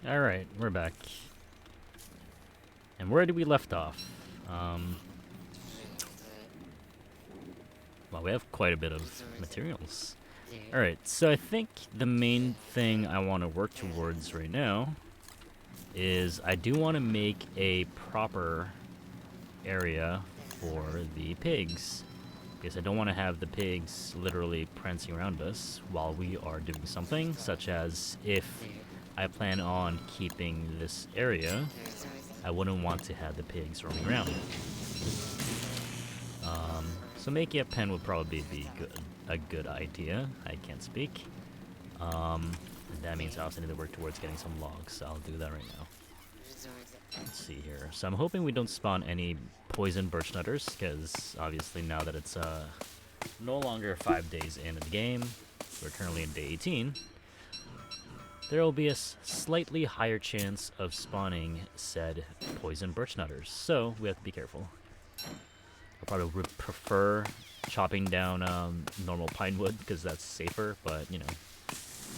Alright, we're back. And where did we left off? Well, we have quite a bit of materials. Alright, so I think the main thing I want to work towards right now is I do want to make a proper area for the pigs. Because I don't want to have the pigs literally prancing around us while we are doing something, such as if I plan on keeping this area, I wouldn't want to have the pigs roaming around. So making a pen would probably be a good idea. I can't speak. And that means I also need to work towards getting some logs, so I'll do that right now. Let's see here. So I'm hoping we don't spawn any poison birch nutters, because obviously now that it's no longer 5 days into the game, we're currently in day 18, there will be a slightly higher chance of spawning said poison birch nutters, so we have to be careful. I probably would prefer chopping down normal pine wood, because that's safer, but you know,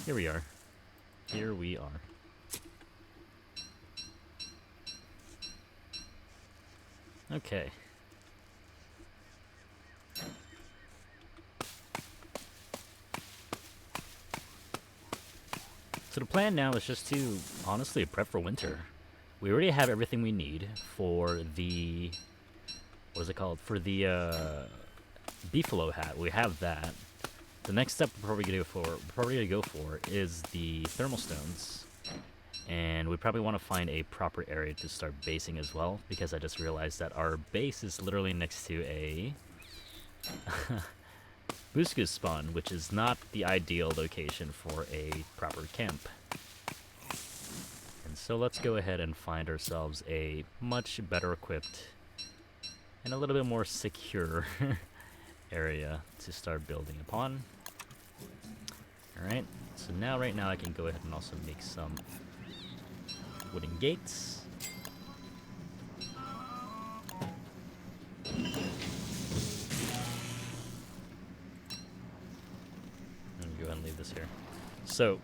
here we are. Here we are. Okay. So the plan now is just to, honestly, prep for winter. We already have everything we need for the... what is it called? For the beefalo hat. We have that. The next step we're probably gonna go for is the thermal stones. And we probably want to find a proper area to start basing as well, because I just realized that our base is literally next to a Boosgoose spawn, which is not the ideal location for a proper camp. And so let's go ahead and find ourselves a much better equipped and a little bit more secure area to start building upon. Alright, so now right now I can go ahead and also make some wooden gates. And go ahead and leave this here. So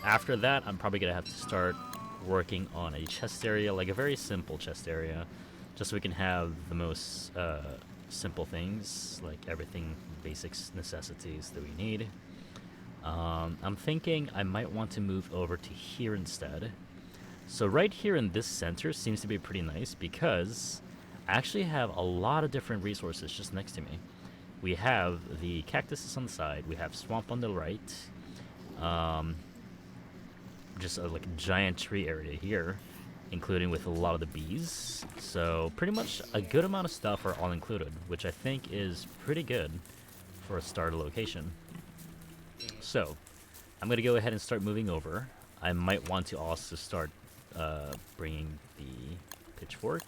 after that, I'm probably gonna have to start working on a chest area, like a very simple chest area, just so we can have the most simple things, like everything, basic necessities that we need. I'm thinking I might want to move over to here instead. So right here in this center seems to be pretty nice, because I actually have a lot of different resources just next to me. We have the cactuses on the side, we have swamp on the right, just like a giant tree area here, including with a lot of the bees. So pretty much a good amount of stuff are all included, which I think is pretty good for a starter location. So I'm going to go ahead and start moving over. I might want to also start bringing the pitchfork,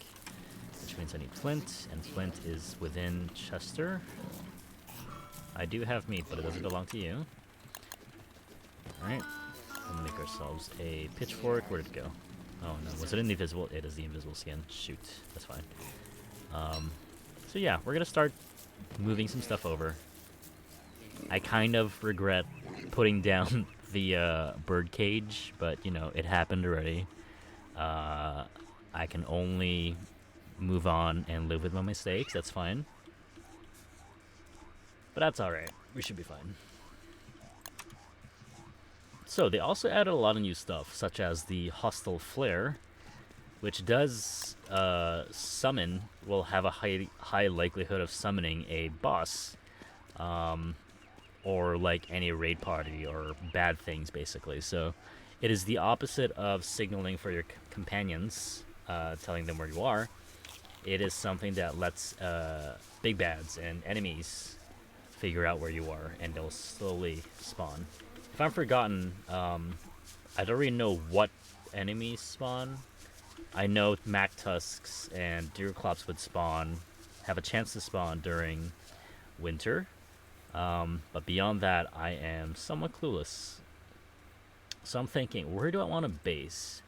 which means I need flint, and flint is within Chester. I do have meat, but it doesn't belong to you. Alright, we'll make ourselves a pitchfork. Where did it go? Oh no, was it in the invisible? It is the invisible skin. Shoot, that's fine. So yeah, we're gonna start moving some stuff over. I kind of regret putting down the bird cage, but you know, it happened already. I can only move on and live with my mistakes, that's fine. But that's alright, we should be fine. So they also added a lot of new stuff, such as the hostile flare, which does summon, will have a high likelihood of summoning a boss, or like any raid party or bad things basically. So it is the opposite of signaling for your companions, telling them where you are. It is something that lets big bads and enemies figure out where you are, and they'll slowly spawn. If I'm forgotten, I don't really know what enemies spawn. I know Mac Tusks and Deerclops would spawn, have a chance to spawn during winter. But beyond that, I am somewhat clueless. So I'm thinking, where do I want to base?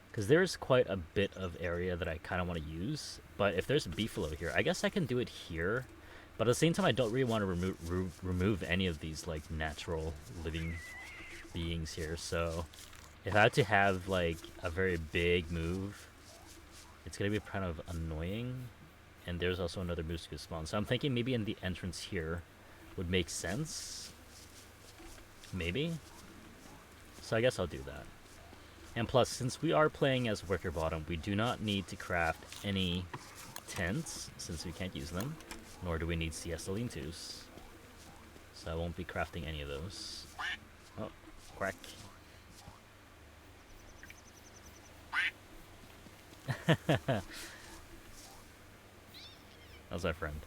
Because there's quite a bit of area that I kind of want to use. But if there's a beefalo here, I guess I can do it here. But at the same time, I don't really want to remove any of these like natural living beings here. So If I had to have, like, a very big move, it's gonna be kind of annoying. And there's also another boost to spawn. So I'm thinking maybe in the entrance here would make sense. Maybe. So I guess I'll do that. And plus, since we are playing as Wickerbottom, we do not need to craft any tents, since we can't use them. Nor do we need siesta lean-tos. So I won't be crafting any of those. Oh, quack. That's our friend.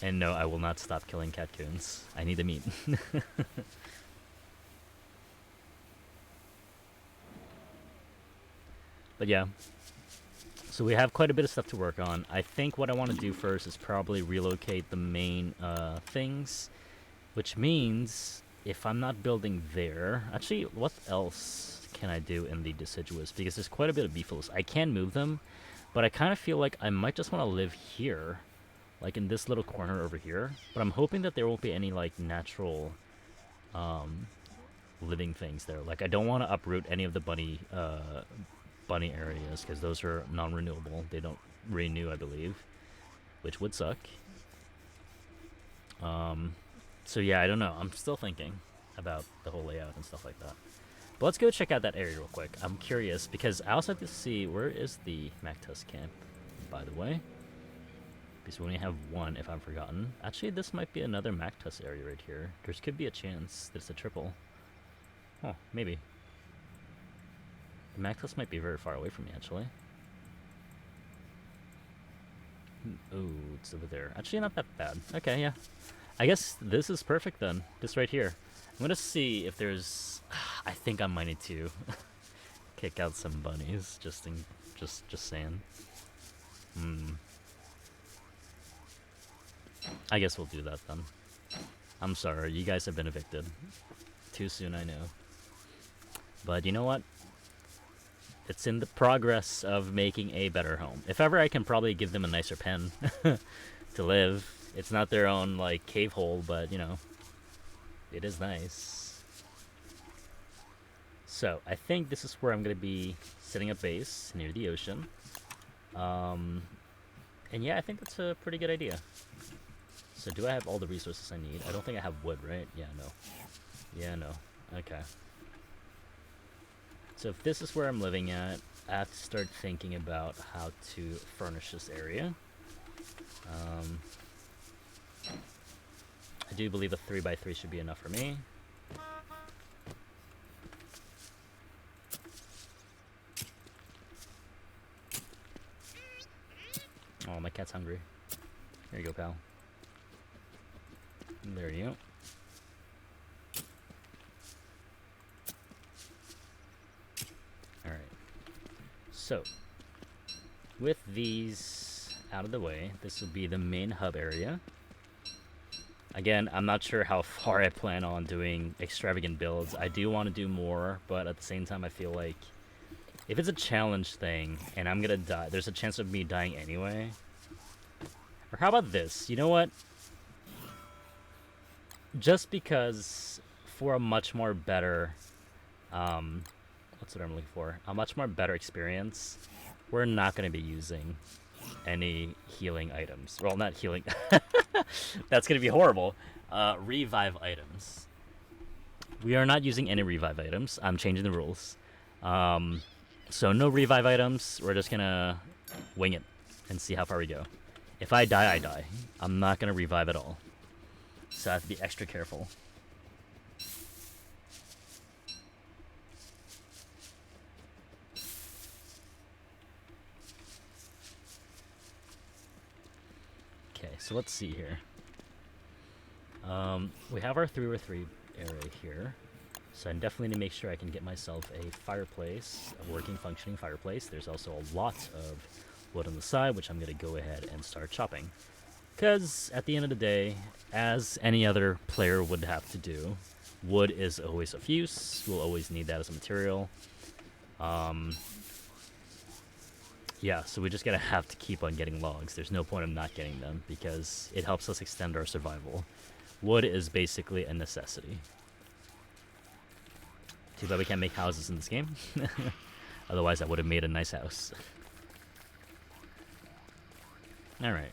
And no, I will not stop killing catcoons. I need the meat. But yeah. So we have quite a bit of stuff to work on. I think what I want to do first is probably relocate the main things. Which means if I'm not building there... Actually, what else can I do in the deciduous? Because there's quite a bit of beeflos. I can move them, but I kind of feel like I might just want to live here. Like in this little corner over here. But I'm hoping that there won't be any like natural living things there. Like I don't want to uproot any of the bunny areas because those are non-renewable. They don't renew, I believe, which would suck. So yeah, I don't know. I'm still thinking about the whole layout and stuff like that. But let's go check out that area real quick. I'm curious because I also have to see where is the Mactus camp, by the way. Because we only have one, if I've forgotten. Actually, this might be another Mactus area right here. There could be a chance that it's a triple. Oh, maybe. The Mactus might be very far away from me, actually. Oh, it's over there. Actually, not that bad. Okay, yeah. I guess this is perfect then. This right here. I'm gonna see if there's... I think I might need to kick out some bunnies. Just saying. I guess we'll do that then. I'm sorry, you guys have been evicted. Too soon, I know. But you know what? It's in the progress of making a better home. If ever, I can probably give them a nicer pen to live. It's not their own, like, cave hole, but, you know, it is nice. So, I think this is where I'm going to be setting up base, near the ocean. And yeah, I think that's a pretty good idea. So, do I have all the resources I need? I don't think I have wood, right? Yeah, no. Yeah, no. Okay. So if this is where I'm living at, I have to start thinking about how to furnish this area. I do believe a 3x3 should be enough for me. Oh, my cat's hungry. Here you go, pal. There you go. Alright. So, with these out of the way, this will be the main hub area. Again, I'm not sure how far I plan on doing extravagant builds. I do want to do more, but at the same time I feel like if it's a challenge thing and I'm gonna die, there's a chance of me dying anyway. Or how about this? You know what? Just because for a much more better, what's what I'm looking for? A much more better experience, we're not going to be using any healing items. Well, not healing. That's going to be horrible. Revive items. We are not using any revive items. I'm changing the rules. So no revive items. We're just going to wing it and see how far we go. If I die, I die. I'm not going to revive at all. So I have to be extra careful. Okay, so let's see here. We have our 3x3 area here. So I definitely need to make sure I can get myself a fireplace, a working, functioning fireplace. There's also a lot of wood on the side, which I'm going to go ahead and start chopping. Because at the end of the day, as any other player would have to do, wood is always of use. We'll always need that as a material. Yeah, so we're just going to have to keep on getting logs. There's no point in not getting them because it helps us extend our survival. Wood is basically a necessity. Too bad we can't make houses in this game. Otherwise, I would have made a nice house. Alright.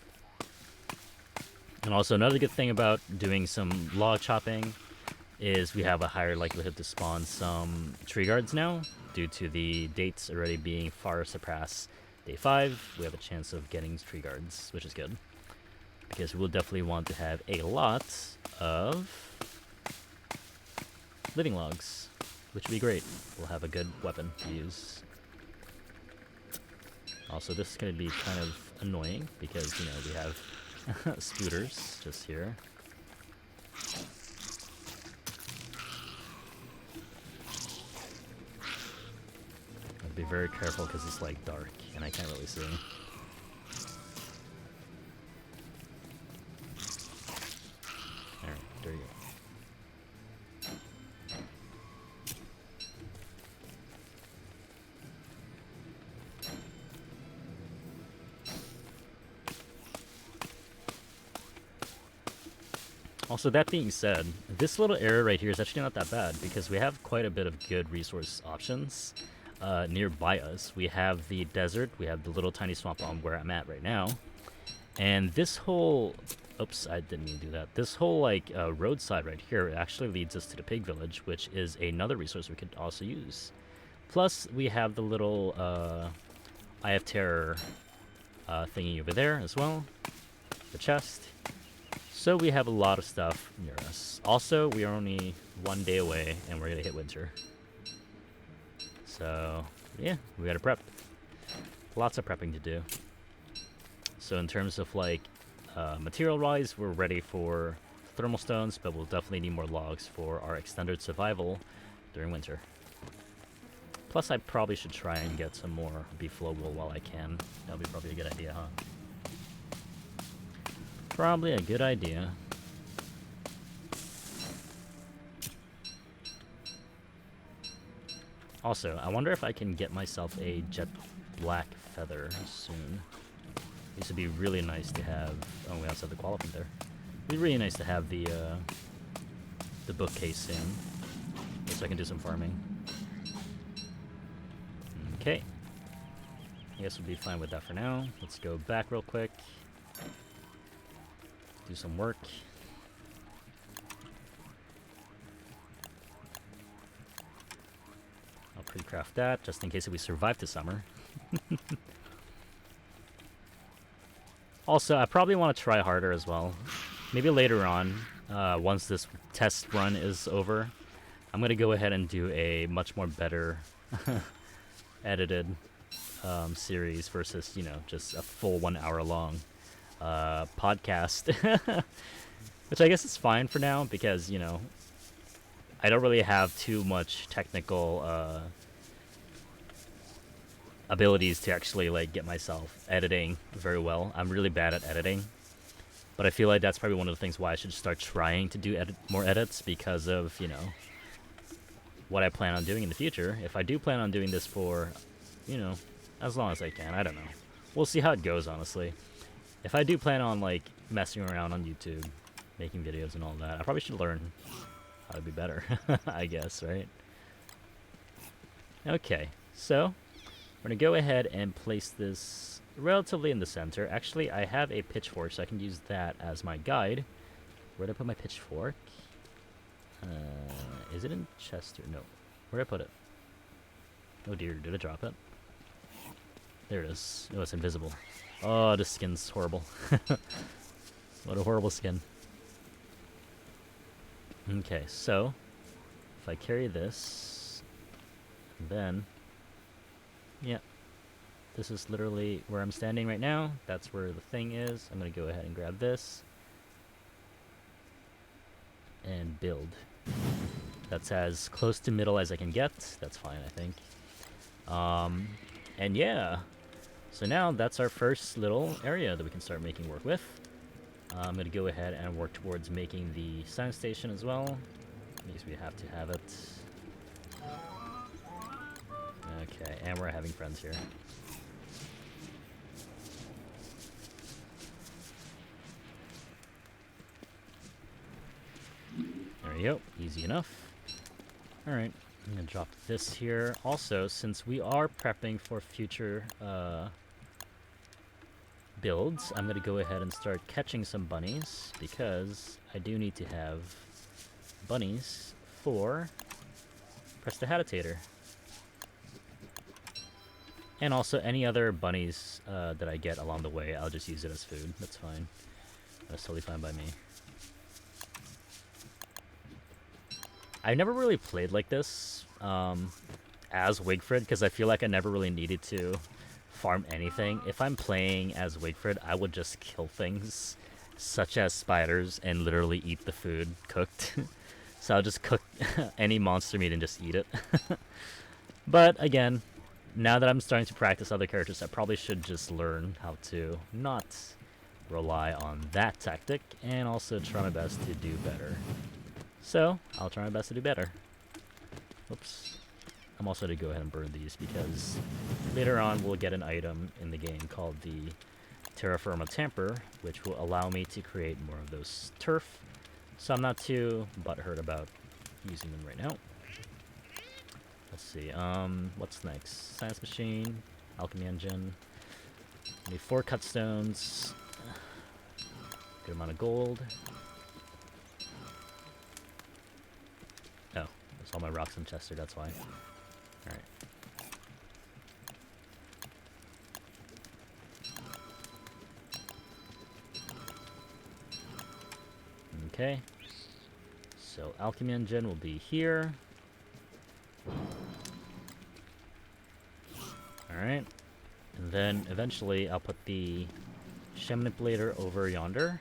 And also, another good thing about doing some log chopping is we have a higher likelihood to spawn some tree guards now. Due to the dates already being far surpass day 5, we have a chance of getting tree guards, which is good. Because we'll definitely want to have a lot of living logs, which would be great. We'll have a good weapon to use. Also, this is going to be kind of annoying because, you know, we have scooters just here. I'll be very careful because it's like dark and I can't really see. Alright, there you go. Also, that being said, this little area right here is actually not that bad because we have quite a bit of good resource options nearby us. We have the desert, we have the little tiny swamp on where I'm at right now, and this whole... Oops, I didn't mean to do that. This whole, like, roadside right here actually leads us to the pig village, which is another resource we could also use. Plus, we have the little Eye of Terror thingy over there as well. The chest. So we have a lot of stuff near us. Also, we are only 1 day away, and we're gonna hit winter. So, yeah, we gotta prep. Lots of prepping to do. So in terms of, like, material-wise, we're ready for thermal stones, but we'll definitely need more logs for our extended survival during winter. Plus, I probably should try and get some more beef wool while I can. That'll be probably a good idea, huh? Probably a good idea. Also, I wonder if I can get myself a jet black feather soon. This would be really nice to have. Oh, we also have the qualifier there. It'd be really nice to have the bookcase soon, so I can do some farming. Okay. I guess we'll be fine with that for now. Let's go back real quick. Do some work. I'll pre-craft that just in case we survive the summer. Also, I probably want to try harder as well. Maybe later on, once this test run is over, I'm going to go ahead and do a much more better edited series versus, you know, just a full 1 hour long podcast. Which I guess is fine for now because, you know, I don't really have too much technical abilities to actually, like, get myself editing very well. I'm really bad at editing, but I feel like that's probably one of the things why I should start trying to do more edits because of, you know, what I plan on doing in the future. If I do plan on doing this for, you know, as long as I can, I don't know. We'll see how it goes, honestly. If I do plan on, like, messing around on YouTube, making videos and all that, I probably should learn how to be better, I guess, right? Okay, so we're going to go ahead and place this relatively in the center. Actually, I have a pitchfork, so I can use that as my guide. Where did I put my pitchfork? Is it in Chester? No. Where did I put it? Oh dear, did I drop it? There it is. Oh, it's invisible. Oh, this skin's horrible. What a horrible skin. Okay, so if I carry this, then, yeah, this is literally where I'm standing right now. That's where the thing is. I'm going to go ahead and grab this and build. That's as close to middle as I can get. That's fine, I think. And yeah, so now that's our first little area that we can start making work with. I'm going to go ahead and work towards making the science station as well, because we have to have it. Okay, and we're having friends here. There you go, easy enough. Alright, I'm gonna drop this here. Also, since we are prepping for future builds, I'm gonna go ahead and start catching some bunnies because I do need to have bunnies for Prestidigitator. And also any other bunnies that I get along the way, I'll just use it as food. That's fine. That's totally fine by me. I never really played like this as Wigfrid because I feel like I never really needed to farm anything. If I'm playing as Wigfrid, I would just kill things such as spiders and literally eat the food cooked. So I'll just cook any monster meat and just eat it. But again, now that I'm starting to practice other characters, I probably should just learn how to not rely on that tactic and also try my best to do better. So, I'll try my best to do better. Oops. I'm also going to go ahead and burn these because later on we'll get an item in the game called the Terra Firma Tamper, which will allow me to create more of those turf. So I'm not too butthurt about using them right now. Let's see, what's next? Science Machine, Alchemy Engine. Need 4 cut stones. Good amount of gold. Oh, there's all my rocks in Chester, that's why. Alright. Okay. So, Alchemy Engine will be here. Alright. And then eventually I'll put the Shem Manipulator over yonder.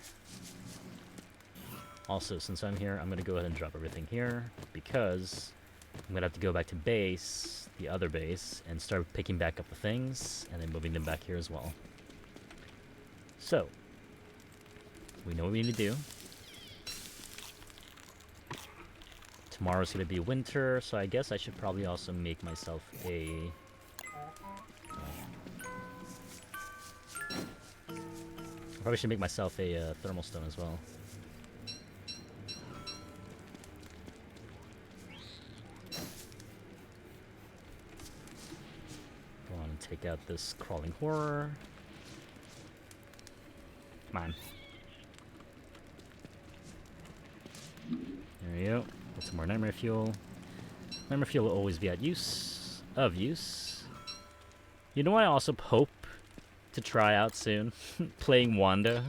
Also, since I'm here, I'm going to go ahead and drop everything here because I'm going to have to go back to base, the other base, and start picking back up the things and then moving them back here as well. So, we know what we need to do. Tomorrow's going to be winter, so I guess I should probably also make myself a... I probably should make myself a thermal stone as well. Go on and take out this crawling horror. Come on. There we go. Get some more nightmare fuel. Nightmare fuel will always be of use. You know what I also hope to try out soon? Playing Wanda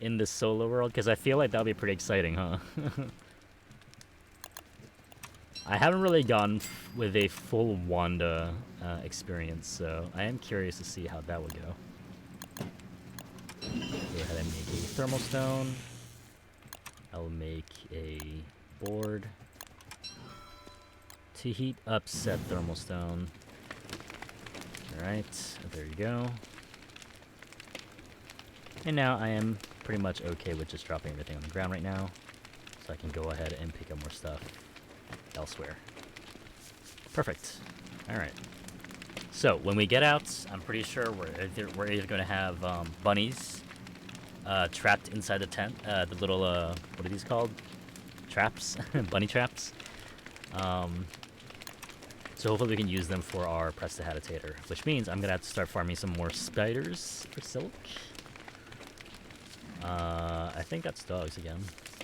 in the solo world, because I feel like that'll be pretty exciting, huh? I haven't really gone with a full Wanda experience, so I am curious to see how that would go. Go ahead and make a thermal stone. I'll make a board to heat up said thermal stone. Alright, there you go. And now I am pretty much okay with just dropping everything on the ground right now. So I can go ahead and pick up more stuff elsewhere. Perfect. Alright. So, when we get out, I'm pretty sure we're either going to have bunnies trapped inside the tent. The little, what are these called? Traps? Bunny traps. So hopefully we can use them for our Prestidigitator, which means I'm going to have to start farming some more spiders for silk. I think that's dogs again.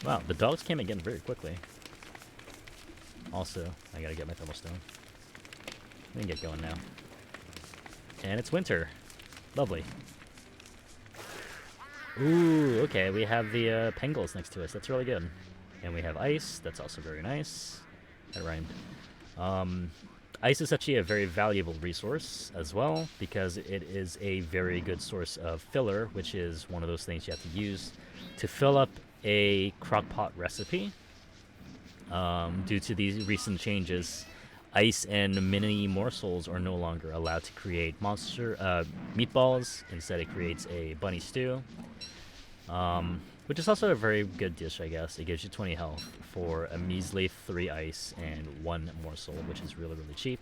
Wow, the dogs came again very quickly. Also, I gotta get my thermal stone. We can get going now. And it's winter. Lovely. Ooh, okay, we have the pangolins next to us. That's really good. And we have ice. That's also very nice. That rhymed. Ice is actually a very valuable resource as well because it is a very good source of filler, which is one of those things you have to use to fill up a crockpot recipe. Due to these recent changes, ice and mini morsels are no longer allowed to create monster meatballs. Instead, it creates a bunny stew, which is also a very good dish, I guess. It gives you 20 health for a measly 3 ice and 1 morsel, which is really, really cheap.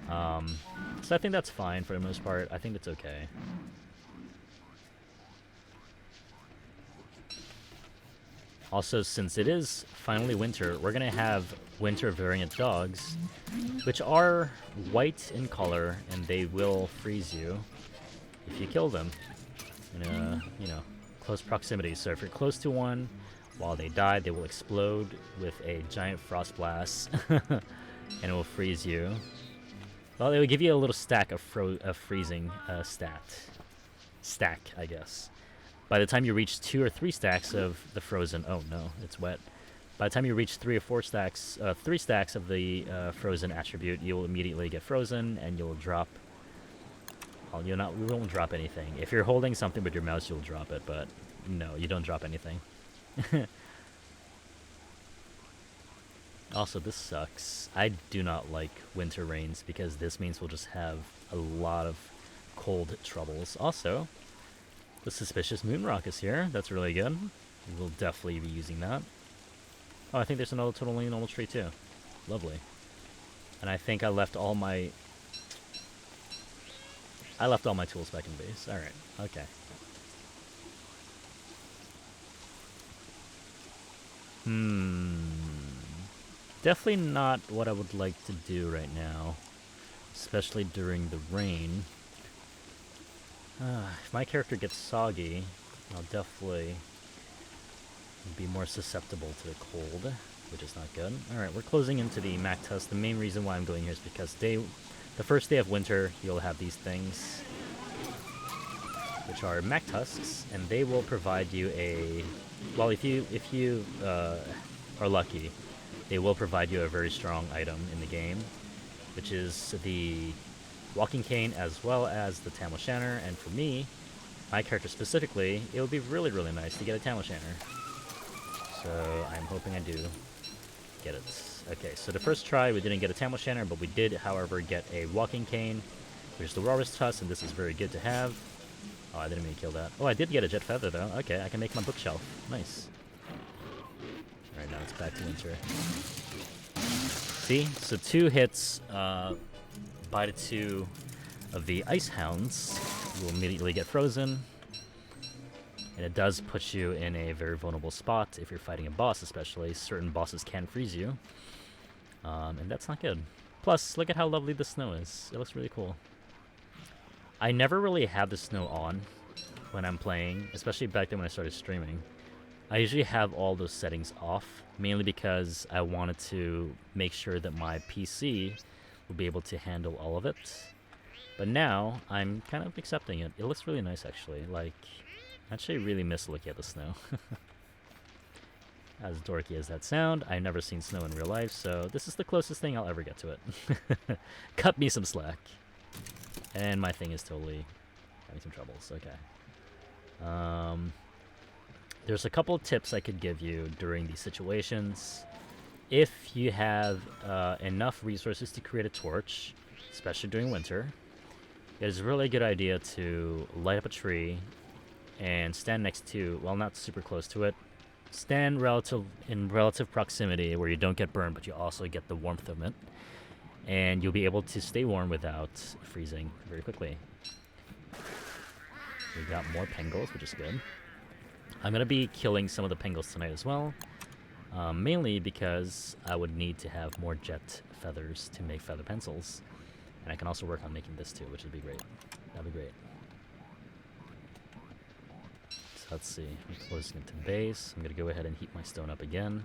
So I think that's fine for the most part. I think it's okay. Also, since it is finally winter, we're gonna have winter variant dogs, which are white in color, and they will freeze you if you kill them in a, close proximity. So if you're close to one, while they die, they will explode with a giant frost blast, and it will freeze you. Well, it will give you a little stack of freezing stack, I guess. By the time you reach 2 or 3 stacks of the frozen, oh no, it's wet. By the time you reach 3 or 4 stacks, 3 stacks of the frozen attribute, you'll immediately get frozen, and you'll drop. Well, you won't drop anything. If you're holding something with your mouse, you'll drop it, but no, you don't drop anything. Also, this sucks. I do not like winter rains because this means we'll just have a lot of cold troubles. Also, the suspicious moon rock is here. That's really good. We'll definitely be using that. Oh, I think there's another totally normal tree too. Lovely. And I think I left all my tools back in base. Alright, okay. Definitely not what I would like to do right now. Especially during the rain. If my character gets soggy, I'll definitely be more susceptible to the cold, which is not good. Alright, we're closing into the Mac test. The main reason why I'm going here is because the first day of winter, you'll have these things, which are Mac tusks, and they will provide you a... Well, if you are lucky, they will provide you a very strong item in the game, which is the Walking Cane as well as the Tam O Shanter. And for me, my character specifically, it would be really, really nice to get a Tam O Shanter. So I'm hoping I do get it. Okay, so the first try we didn't get a Tam O Shanter, but we did, however, get a Walking Cane, which is the Walrus Tusk, and this is very good to have. Oh, I didn't mean to kill that. Oh, I did get a Jet Feather, though. Okay, I can make my bookshelf. Nice. Alright, now it's back to winter. See? So 2 hits by the 2 of the Ice Hounds. You will immediately get frozen. And it does put you in a very vulnerable spot if you're fighting a boss, especially. Certain bosses can freeze you. And that's not good. Plus, look at how lovely the snow is. It looks really cool. I never really have the snow on when I'm playing, especially back then when I started streaming. I usually have all those settings off, mainly because I wanted to make sure that my PC will be able to handle all of it. But now, I'm kind of accepting it. It looks really nice, actually. Like, I actually really miss looking at the snow. As dorky as that sound, I've never seen snow in real life, so this is the closest thing I'll ever get to it. Cut me some slack. And my thing is totally having some troubles. Okay. There's a couple of tips I could give you during these situations. If you have enough resources to create a torch, especially during winter, it is a really good idea to light up a tree and stand next to, well, not super close to it, stand in relative proximity where you don't get burned, but you also get the warmth of it. And you'll be able to stay warm without freezing very quickly. We've got more pengals, which is good. I'm going to be killing some of the pengals tonight as well. Mainly because I would need to have more jet feathers to make feather pencils. And I can also work on making this too, which would be great. That'd be great. So let's see. I'm closing into base. I'm going to go ahead and heat my stone up again.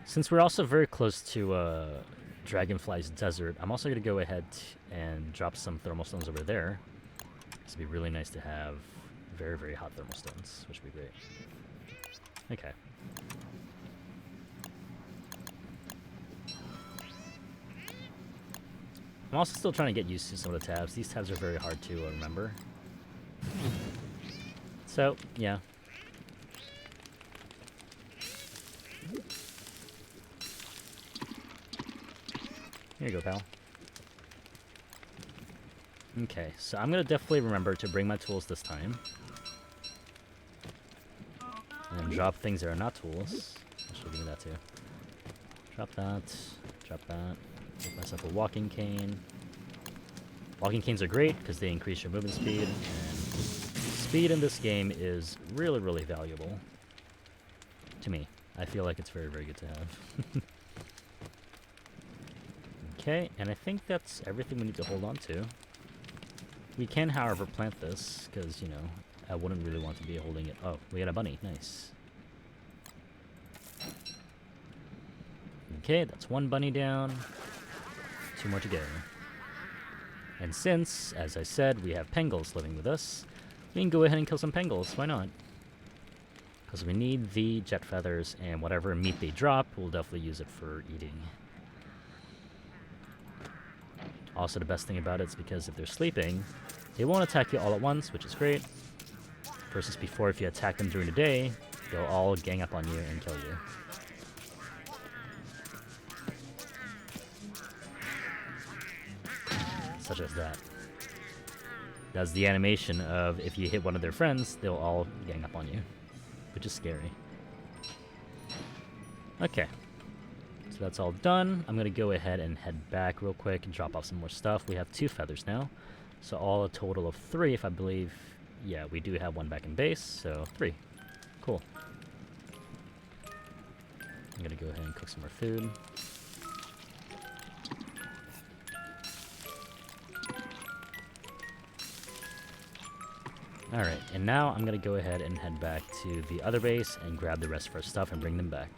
Since we're also very close to Dragonfly's Desert, I'm also going to go ahead and drop some thermal stones over there. This would be really nice to have very, very hot thermal stones, which would be great. Okay. I'm also still trying to get used to some of the tabs. These tabs are very hard to remember. So, yeah. Here you go, pal. Okay, so I'm going to definitely remember to bring my tools this time. And drop things that are not tools. Actually, give me that too. Drop that. Drop that. Make myself a walking cane. Walking canes are great because they increase your movement speed. And speed in this game is really, really valuable. to me. I feel like it's very, very good to have. Okay, and I think that's everything we need to hold on to. We can, however, plant this, because, you know, I wouldn't really want to be holding it. Oh, we got a bunny. Nice. Okay, that's one bunny down. 2 more to go. And since, as I said, we have pangolins living with us, we can go ahead and kill some pangolins. Why not? Because we need the jet feathers, and whatever meat they drop, we'll definitely use it for eating. Also, the best thing about it is because if they're sleeping, they won't attack you all at once, which is great. Versus before, if you attack them during the day, they'll all gang up on you and kill you. Such as that. That's the animation of if you hit one of their friends, they'll all gang up on you. Which is scary. Okay. So that's all done. I'm going to go ahead and head back real quick and drop off some more stuff. We have 2 feathers now. So all a total of 3, if I believe. Yeah, we do have 1 back in base, so 3. Cool. I'm going to go ahead and cook some more food. Alright, and now I'm going to go ahead and head back to the other base and grab the rest of our stuff and bring them back.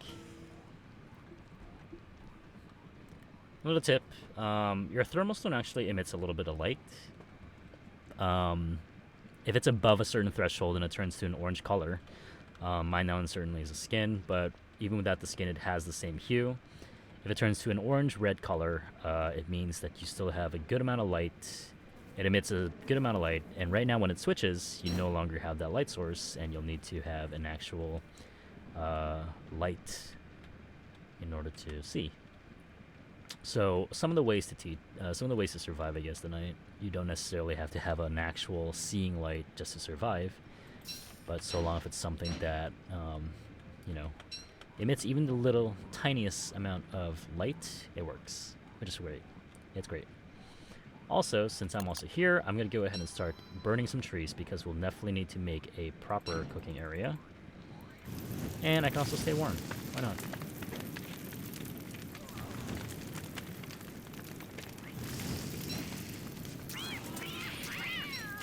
Little tip, your thermal stone actually emits a little bit of light. If it's above a certain threshold and it turns to an orange color, mine now certainly is a skin, but even without the skin it has the same hue. If it turns to an orange-red color, it means that you still have a good amount of light. It emits a good amount of light, and right now when it switches, you no longer have that light source, and you'll need to have an actual light in order to see. So some of the ways to survive, I guess, the night, you don't necessarily have to have an actual seeing light just to survive, but so long if it's something that you know, emits even the little tiniest amount of light, it works, which is great. It's great. Also, since I'm also here, I'm going to go ahead and start burning some trees because we'll definitely need to make a proper cooking area. And I can also stay warm. Why not?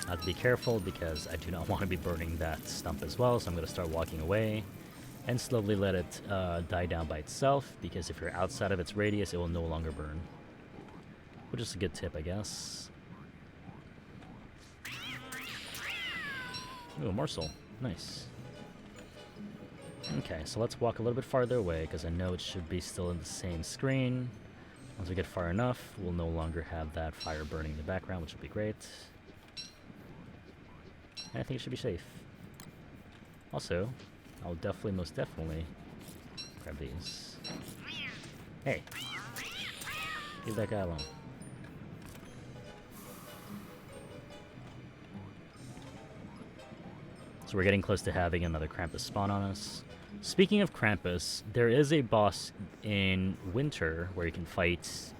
I have to be careful because I do not want to be burning that stump as well, so I'm going to start walking away and slowly let it die down by itself, because if you're outside of its radius, it will no longer burn. Which is a good tip, I guess. Ooh, a morsel. Nice. Okay, so let's walk a little bit farther away, because I know it should be still in the same screen. Once we get far enough, we'll no longer have that fire burning in the background, which will be great. And I think it should be safe. Also, I'll definitely, most definitely, grab these. Hey! Leave that guy alone. So we're getting close to having another Krampus spawn on us. Speaking of Krampus, there is a boss in Winter where you can fight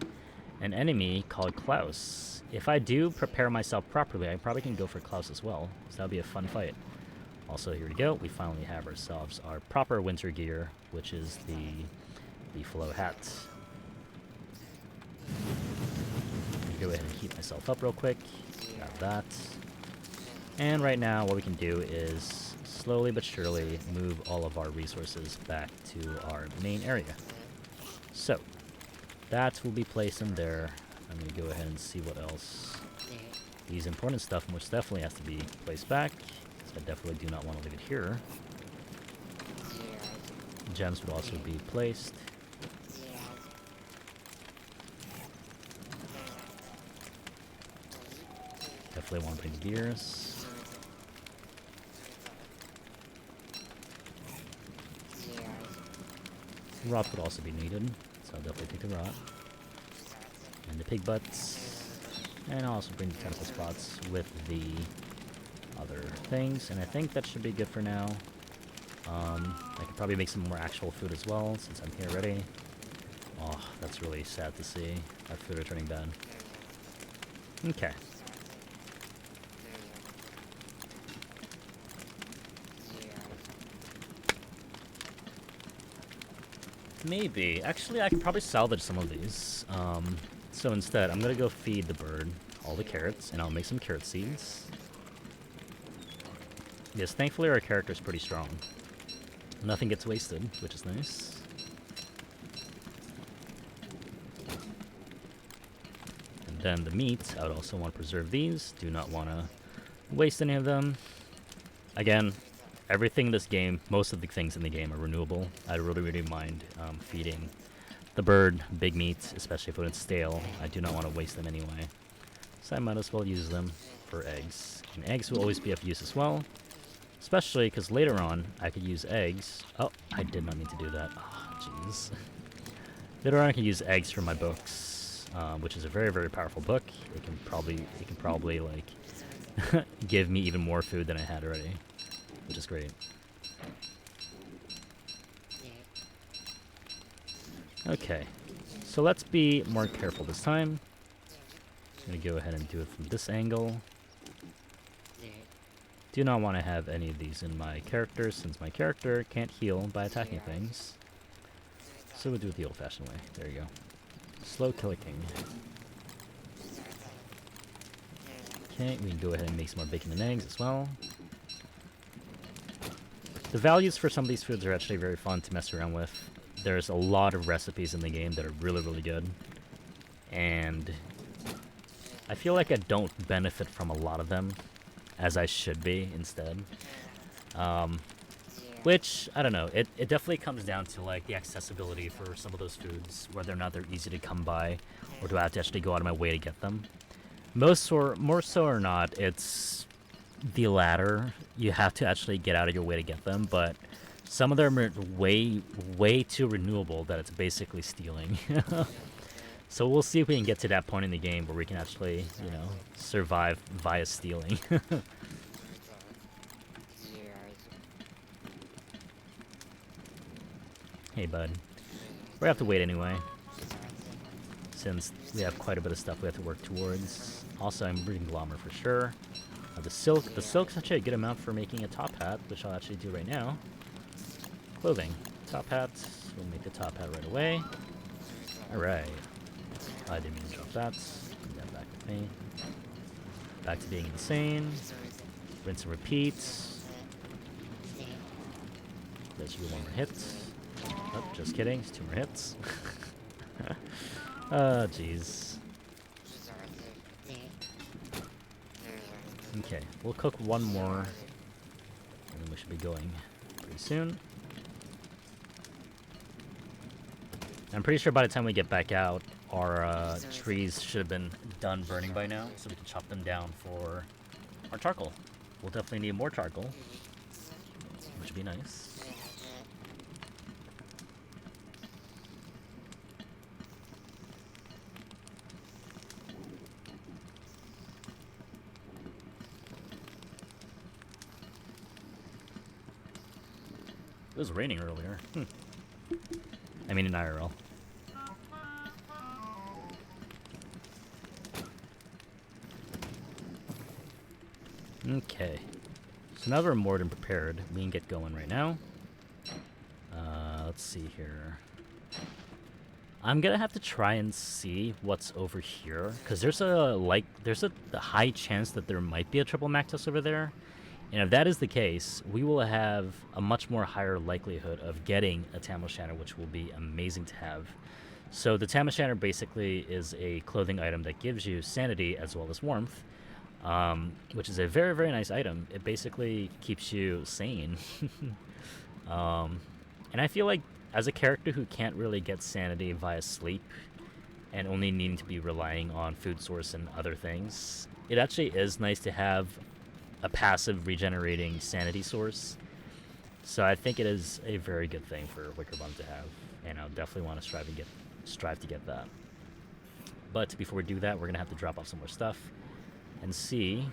an enemy called Klaus. If I do prepare myself properly, I probably can go for Klaus as well, so that'll be a fun fight. Also, here we go. We finally have ourselves our proper winter gear, which is the flow hat. Let me go ahead and heat myself up real quick. Grab that. And right now, what we can do is slowly but surely move all of our resources back to our main area. So, that will be placed in there. I'm going to go ahead and see what else. These important stuff most definitely has to be placed back. So I definitely do not want to leave it here. Gems would also be placed. Definitely want to bring gears. Rot would also be needed, so I'll definitely take the rot. And the pig butts. And I'll also bring the tentacle spots with the other things. And I think that should be good for now. I could probably make some more actual food as well, since I'm here already. Oh, that's really sad to see. Our food are turning bad. Okay. Maybe. Actually, I can probably salvage some of these. So instead, I'm gonna go feed the bird all the carrots, and I'll make some carrot seeds. Yes, thankfully our character's pretty strong. Nothing gets wasted, which is nice. And then the meat, I would also want to preserve these. Do not want to waste any of them. Again, everything in this game, most of the things in the game are renewable. I really mind feeding the bird big meat, especially if it's stale. I do not want to waste them anyway. So I might as well use them for eggs. And eggs will always be of use as well. Especially because later on, I could use eggs. Oh, I did not mean to do that. Oh, jeez. Later on, I can use eggs for my books, which is a very powerful book. It can probably like give me even more food than I had already, which is great. Okay, so let's be more careful this time. I'm gonna go ahead and do it from this angle. Do not want to have any of these in my character, since my character can't heal by attacking things. So we'll do it the old-fashioned way. There you go. Slow clicking. Okay, we can go ahead and make some more bacon and eggs as well. The values for some of these foods are actually very fun to mess around with. There's a lot of recipes in the game that are really good. And I feel like I don't benefit from a lot of them, as I should be instead. Which, I don't know, it definitely comes down to like the accessibility for some of those foods, whether or not they're easy to come by, or do I have to actually go out of my way to get them. More so or not, it's the latter. You have to actually get out of your way to get them, but some of them are way too renewable that it's basically stealing. So we'll see if we can get to that point in the game where we can actually, you know, survive via stealing. Hey, bud. We have to wait anyway, since we have quite a bit of stuff we have to work towards. Also, I'm breeding Glommer for sure. The silk's actually a good amount for making a top hat, which I'll actually do right now. Clothing. Top hat. We'll make the top hat right away. Alright. I didn't mean to drop that. Bring that back with me. Back to being insane. Rinse and repeat. There should be one more hit. Oh, just kidding. It's 2 more hits. Oh, jeez. Okay, we'll cook one more, and then we should be going pretty soon. I'm pretty sure by the time we get back out, our trees should have been done burning by now, so we can chop them down for our charcoal. We'll definitely need more charcoal, which would be nice. It was raining earlier. I mean in IRL. Okay. So now that we're more than prepared, we can get going right now. Let's see here. I'm gonna have to try and see what's over here, because there's a high chance that there might be a triple Mactus over there. And if that is the case, we will have a much more higher likelihood of getting a Tam O Shanter, which will be amazing to have. So the Tam O Shanter basically is a clothing item that gives you sanity as well as warmth, which is a very nice item. It basically keeps you sane. And I feel like as a character who can't really get sanity via sleep and only needing to be relying on food source and other things, it actually is nice to have a passive regenerating sanity source. So I think it is a very good thing for Wickerbottom to have, and I'll definitely want to strive to get that. But before we do that, we're gonna have to drop off some more stuff and see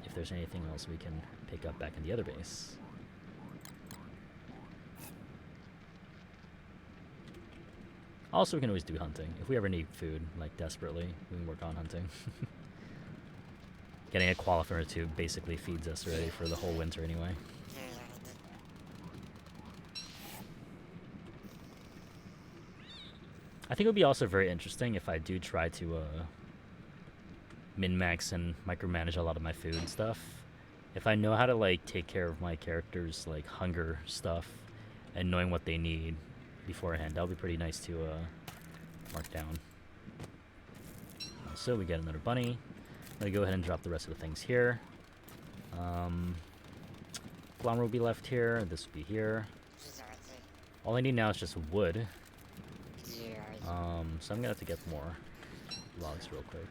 if there's anything else we can pick up back in the other base. Also, we can always do hunting. If we ever need food, like desperately, we can work on hunting. Getting a qualifier or two basically feeds us already for the whole winter anyway. I think it would be also very interesting if I do try to min-max and micromanage a lot of my food stuff. If I know how to like take care of my characters' like hunger stuff and knowing what they need beforehand, that would be pretty nice to mark down. So we get another bunny. I'm gonna go ahead and drop the rest of the things here. Flour will be left here. This will be here. All I need now is just wood. So I'm gonna have to get more logs real quick.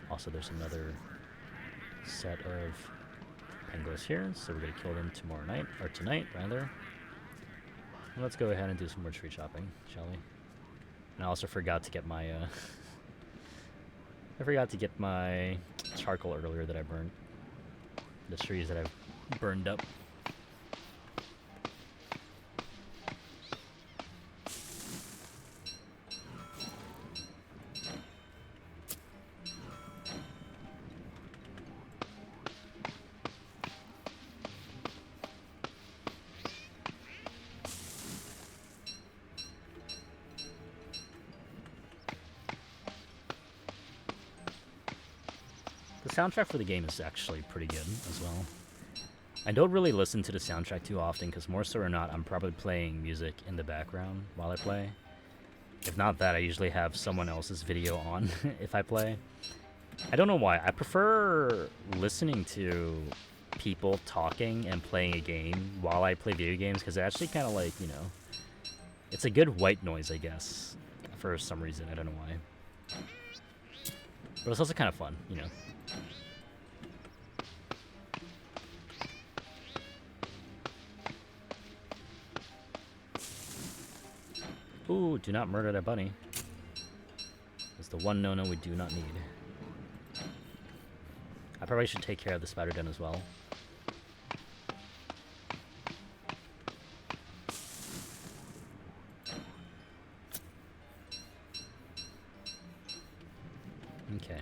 Also, there's another set of pangolins here, so we're gonna kill them tomorrow night, or tonight rather. And let's go ahead and do some more tree chopping, shall we? And I also forgot to get my I forgot to get my charcoal earlier that I burned. The trees that I've burned up. The soundtrack for the game is actually pretty good as well. I don't really listen to the soundtrack too often because more so or not, I'm probably playing music in the background while I play. If not that, I usually have someone else's video on if I play. I don't know why. I prefer listening to people talking and playing a game while I play video games because it actually kind of like, you know, it's a good white noise, I guess, for some reason. I don't know why. But it's also kind of fun, you know. Ooh, do not murder that bunny. That's the one no-no we do not need. I probably should take care of the spider den as well. Okay.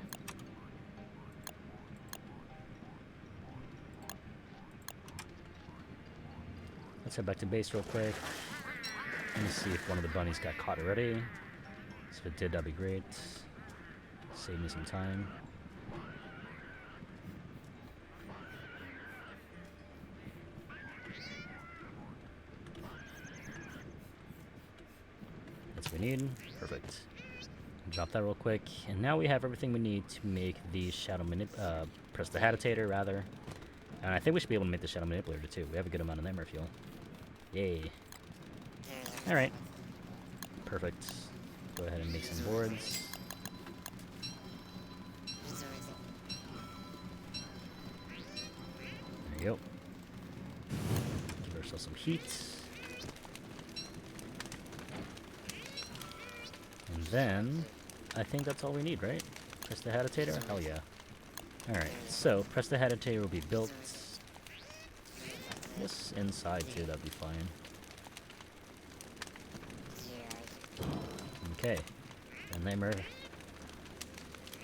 Let's head back to base real quick. Let me see if one of the bunnies got caught already. So if it did, that'd be great. Save me some time. That's what we need. Perfect. Drop that real quick. And now we have everything we need to make the shadow prestidigitator, rather. And I think we should be able to make the shadow manipulator too. We have a good amount of nightmare fuel. Yay. Alright. Perfect. Go ahead and make some boards. There you go. Give ourselves some heat. And then, I think that's all we need, right? Prestidigitator? Hell yeah. Alright, so prestidigitator will be built. Yes, inside too, that'd be fine. Okay. And nightmare.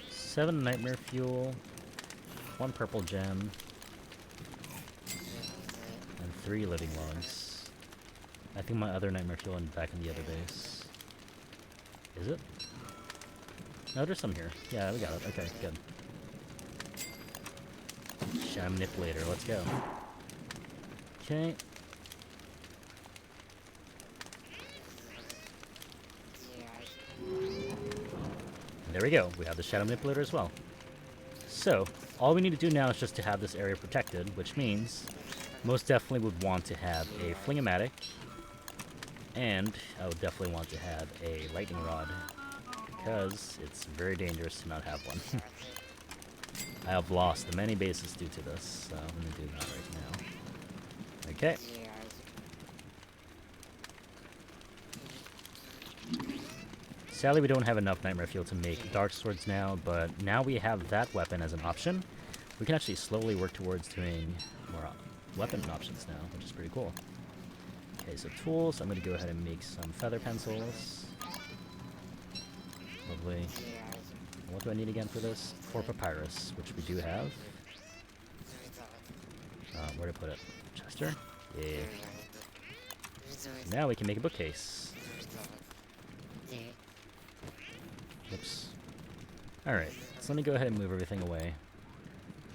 7 nightmare fuel. 1 purple gem. And 3 living logs. I think my other nightmare fuel is back in the other base. Is it? No, there's some here. Yeah, we got it. Okay, good. Shadow manipulator, let's go. Okay. There we go. We have the shadow manipulator as well. So, all we need to do now is just to have this area protected, which means most definitely would want to have a flingomatic, and I would definitely want to have a lightning rod, because it's very dangerous to not have one. I have lost many bases due to this, so I'm going to do that right now. Okay. Sadly, we don't have enough nightmare fuel to make dark swords now, but now we have that weapon as an option. We can actually slowly work towards doing more weapon options now, which is pretty cool. Okay, so tools. I'm going to go ahead and make some feather pencils. Lovely. What do I need again for this? 4 papyrus, which we do have. Where to put it? Chester? Yeah. Now we can make a bookcase. Whoops. Alright, so let me go ahead and move everything away.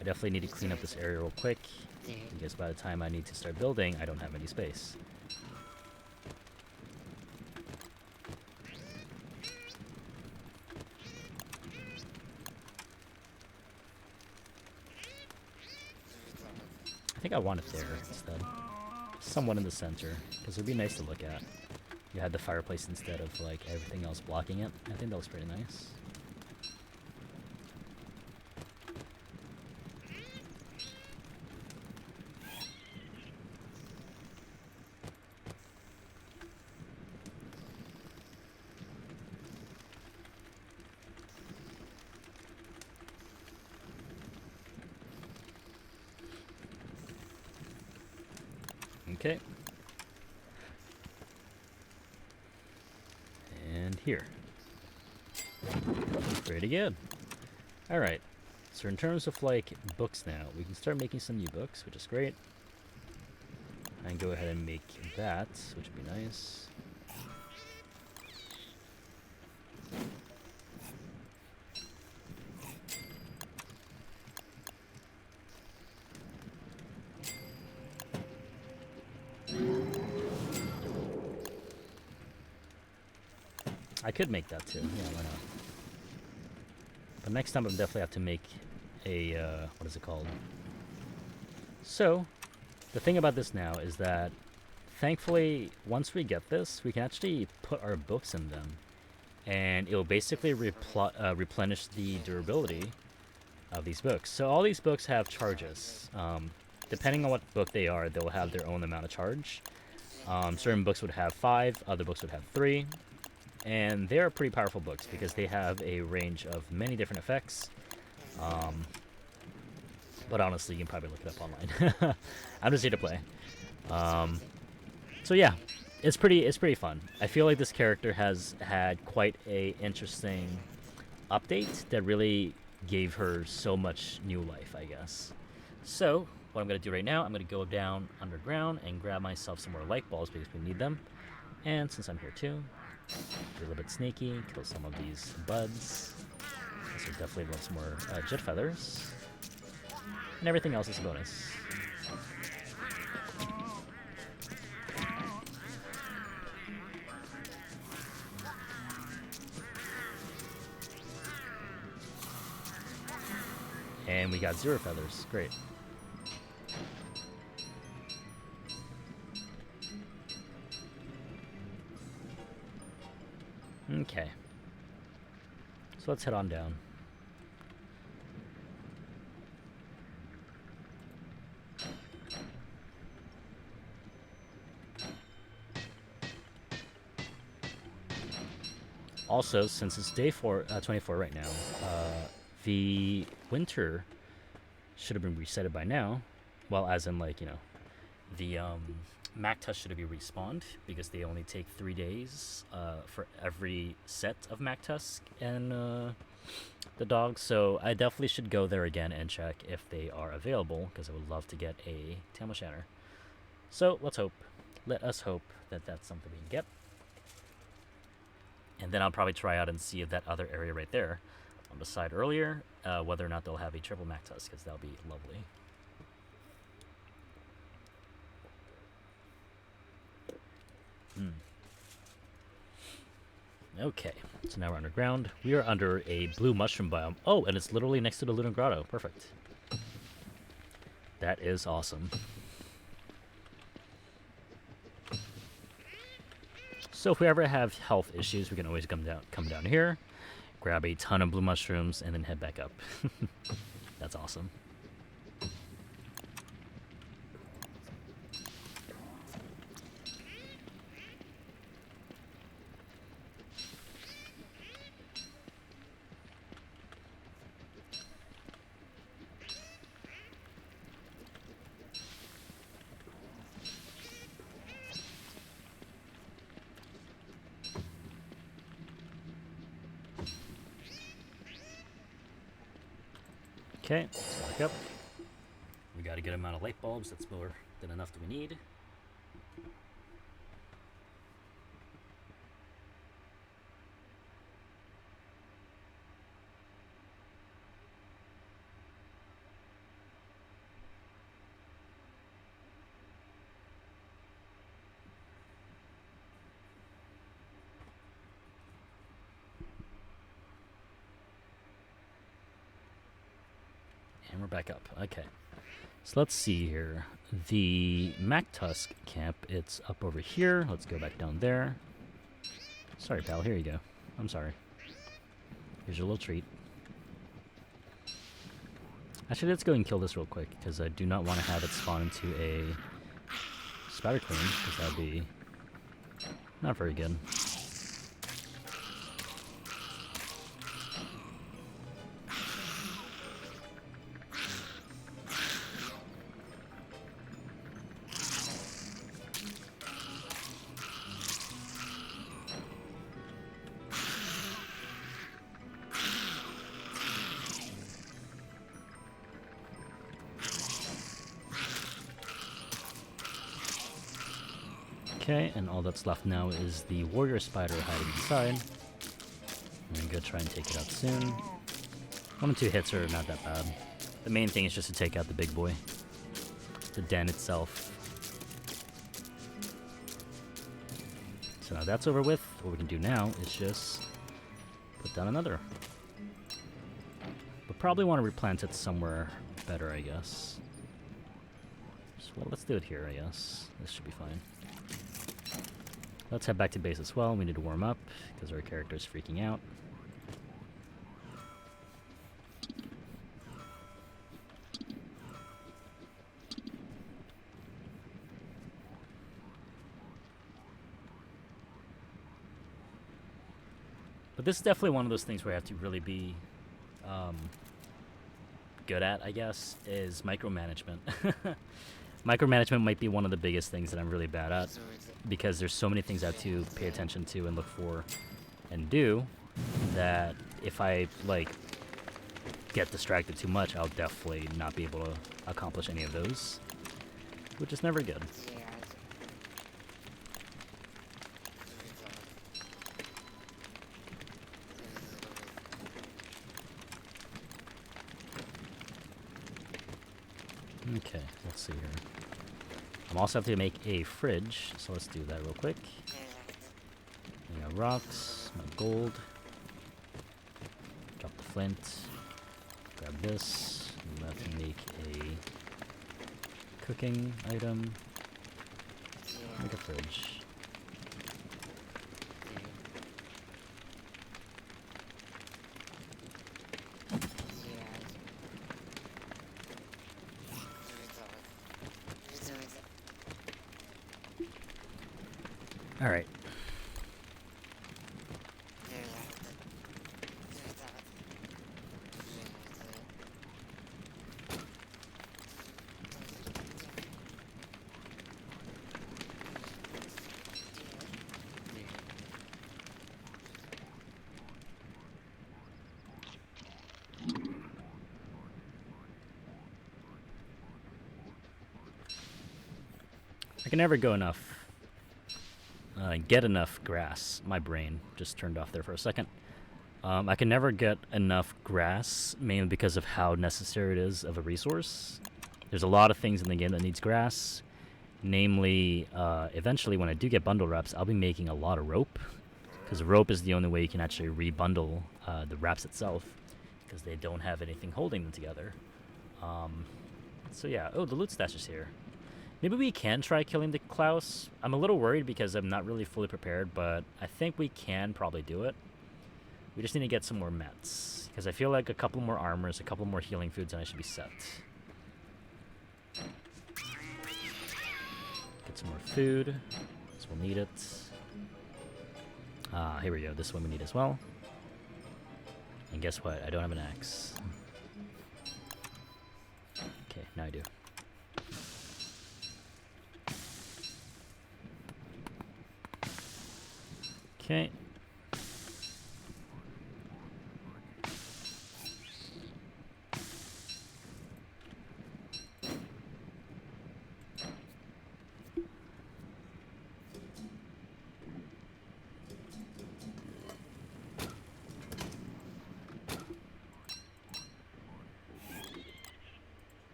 I definitely need to clean up this area real quick, because by the time I need to start building, I don't have any space. I think I want it there instead. Somewhat in the center, because it would be nice to look at. You had the fireplace instead of like everything else blocking it. I think that was pretty nice. Okay. And here. Pretty good. Alright. So in terms of like books now, we can start making some new books, which is great. I can go ahead and make that, which would be nice. I could make that too. Yeah, why not? But next time I'll definitely have to make a, what is it called? So, the thing about this now is that, thankfully, once we get this, we can actually put our books in them. And it will basically replenish the durability of these books. So all these books have charges. Depending on what book they are, they'll have their own amount of charge. Certain books would have 5, other books would have 3. And they're pretty powerful books because they have a range of many different effects. But honestly, you can probably look it up online. I'm just here to play. So yeah, it's pretty fun. I feel like this character has had quite a interesting update that really gave her so much new life, I guess. So what I'm gonna do right now, I'm gonna go down underground and grab myself some more light bulbs because we need them. And since I'm here too, be a little bit sneaky, kill some of these buds. So definitely want some more jet feathers. And everything else is a bonus. And we got 0 feathers. Great. Okay. So let's head on down. Also, since it's day 24 right now, the winter should have been resetted by now. Well, as in, like, you know, the Mactus should have been respawned because they only take 3 days for every set of Mactus and the dogs. So I definitely should go there again and check if they are available because I would love to get a Tam O Shanter. So let's hope. Let us hope that that's something we can get. And then I'll probably try out and see if that other area right there on the side earlier, whether or not they'll have a triple Mactus, because that'll be lovely. Okay, so now we're underground. We are under a blue mushroom biome. Oh, and it's literally next to the Lunar Grotto. Perfect. That is awesome. So if we ever have health issues, we can always come down here, grab a ton of blue mushrooms, and then head back up. That's awesome. Okay, let's go back up. We got a good amount of light bulbs. That's more than enough that we need. And we're back up. Okay. So let's see here. The MacTusk camp, it's up over here. Let's go back down there. Sorry, pal. Here you go. I'm sorry. Here's your little treat. Actually, let's go and kill this real quick, because I do not want to have it spawn into a spider queen, because that would be not very good. Okay, and all that's left now is the warrior spider hiding inside. I'm gonna go try and take it out soon. 1 or 2 hits are not that bad. The main thing is just to take out the big boy. The den itself. So now that's over with. What we can do now is just put down another. But probably want to replant it somewhere better, I guess. So, well, let's do it here, I guess. This should be fine. Let's head back to base as well. We need to warm up because our character's freaking out. But this is definitely one of those things where I have to really be good at, I guess, is micromanagement. Micromanagement might be one of the biggest things that I'm really bad at, because there's so many things I have to pay attention to and look for and do that if I, like, get distracted too much, I'll definitely not be able to accomplish any of those, which is never good. Okay, let's see here. I also have to make a fridge, so let's do that real quick. We got rocks, my gold. Drop the flint. Grab this. We have to make a cooking item. Make a fridge. All right. I can never go enough. Get enough grass. My brain just turned off there for a second. I can never get enough grass, mainly because of how necessary it is of a resource. There's a lot of things in the game that needs grass. Namely, eventually when I do get bundle wraps, I'll be making a lot of rope. Because rope is the only way you can actually rebundle the wraps itself. Because they don't have anything holding them together. So yeah, oh, the loot stash is here. Maybe we can try killing the Klaus. I'm a little worried because I'm not really fully prepared, but I think we can probably do it. We just need to get some more mets, because I feel like a couple more armors, a couple more healing foods, and I should be set. Get some more food, because we'll need it. Here we go. This one we need as well. And guess what? I don't have an axe. Okay, now I do. Okay.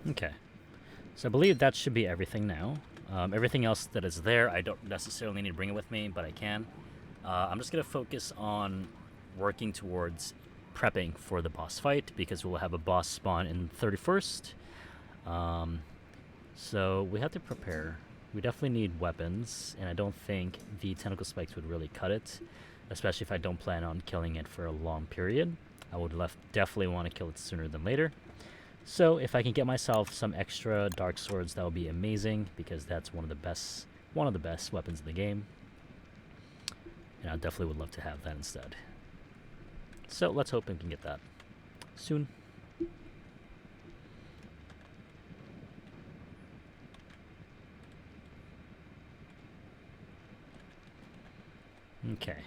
Okay. So I believe that should be everything now. Everything else that is there, I don't necessarily need to bring it with me, but I can. I'm just going to focus on working towards prepping for the boss fight, because we'll have a boss spawn in 31st. So we have to prepare. We definitely need weapons, and I don't think the tentacle spikes would really cut it, especially if I don't plan on killing it for a long period. I would definitely want to kill it sooner than later. So if I can get myself some extra dark swords, that would be amazing, because that's one of the best weapons in the game. And I definitely would love to have that instead. So let's hope we can get that soon. Okay.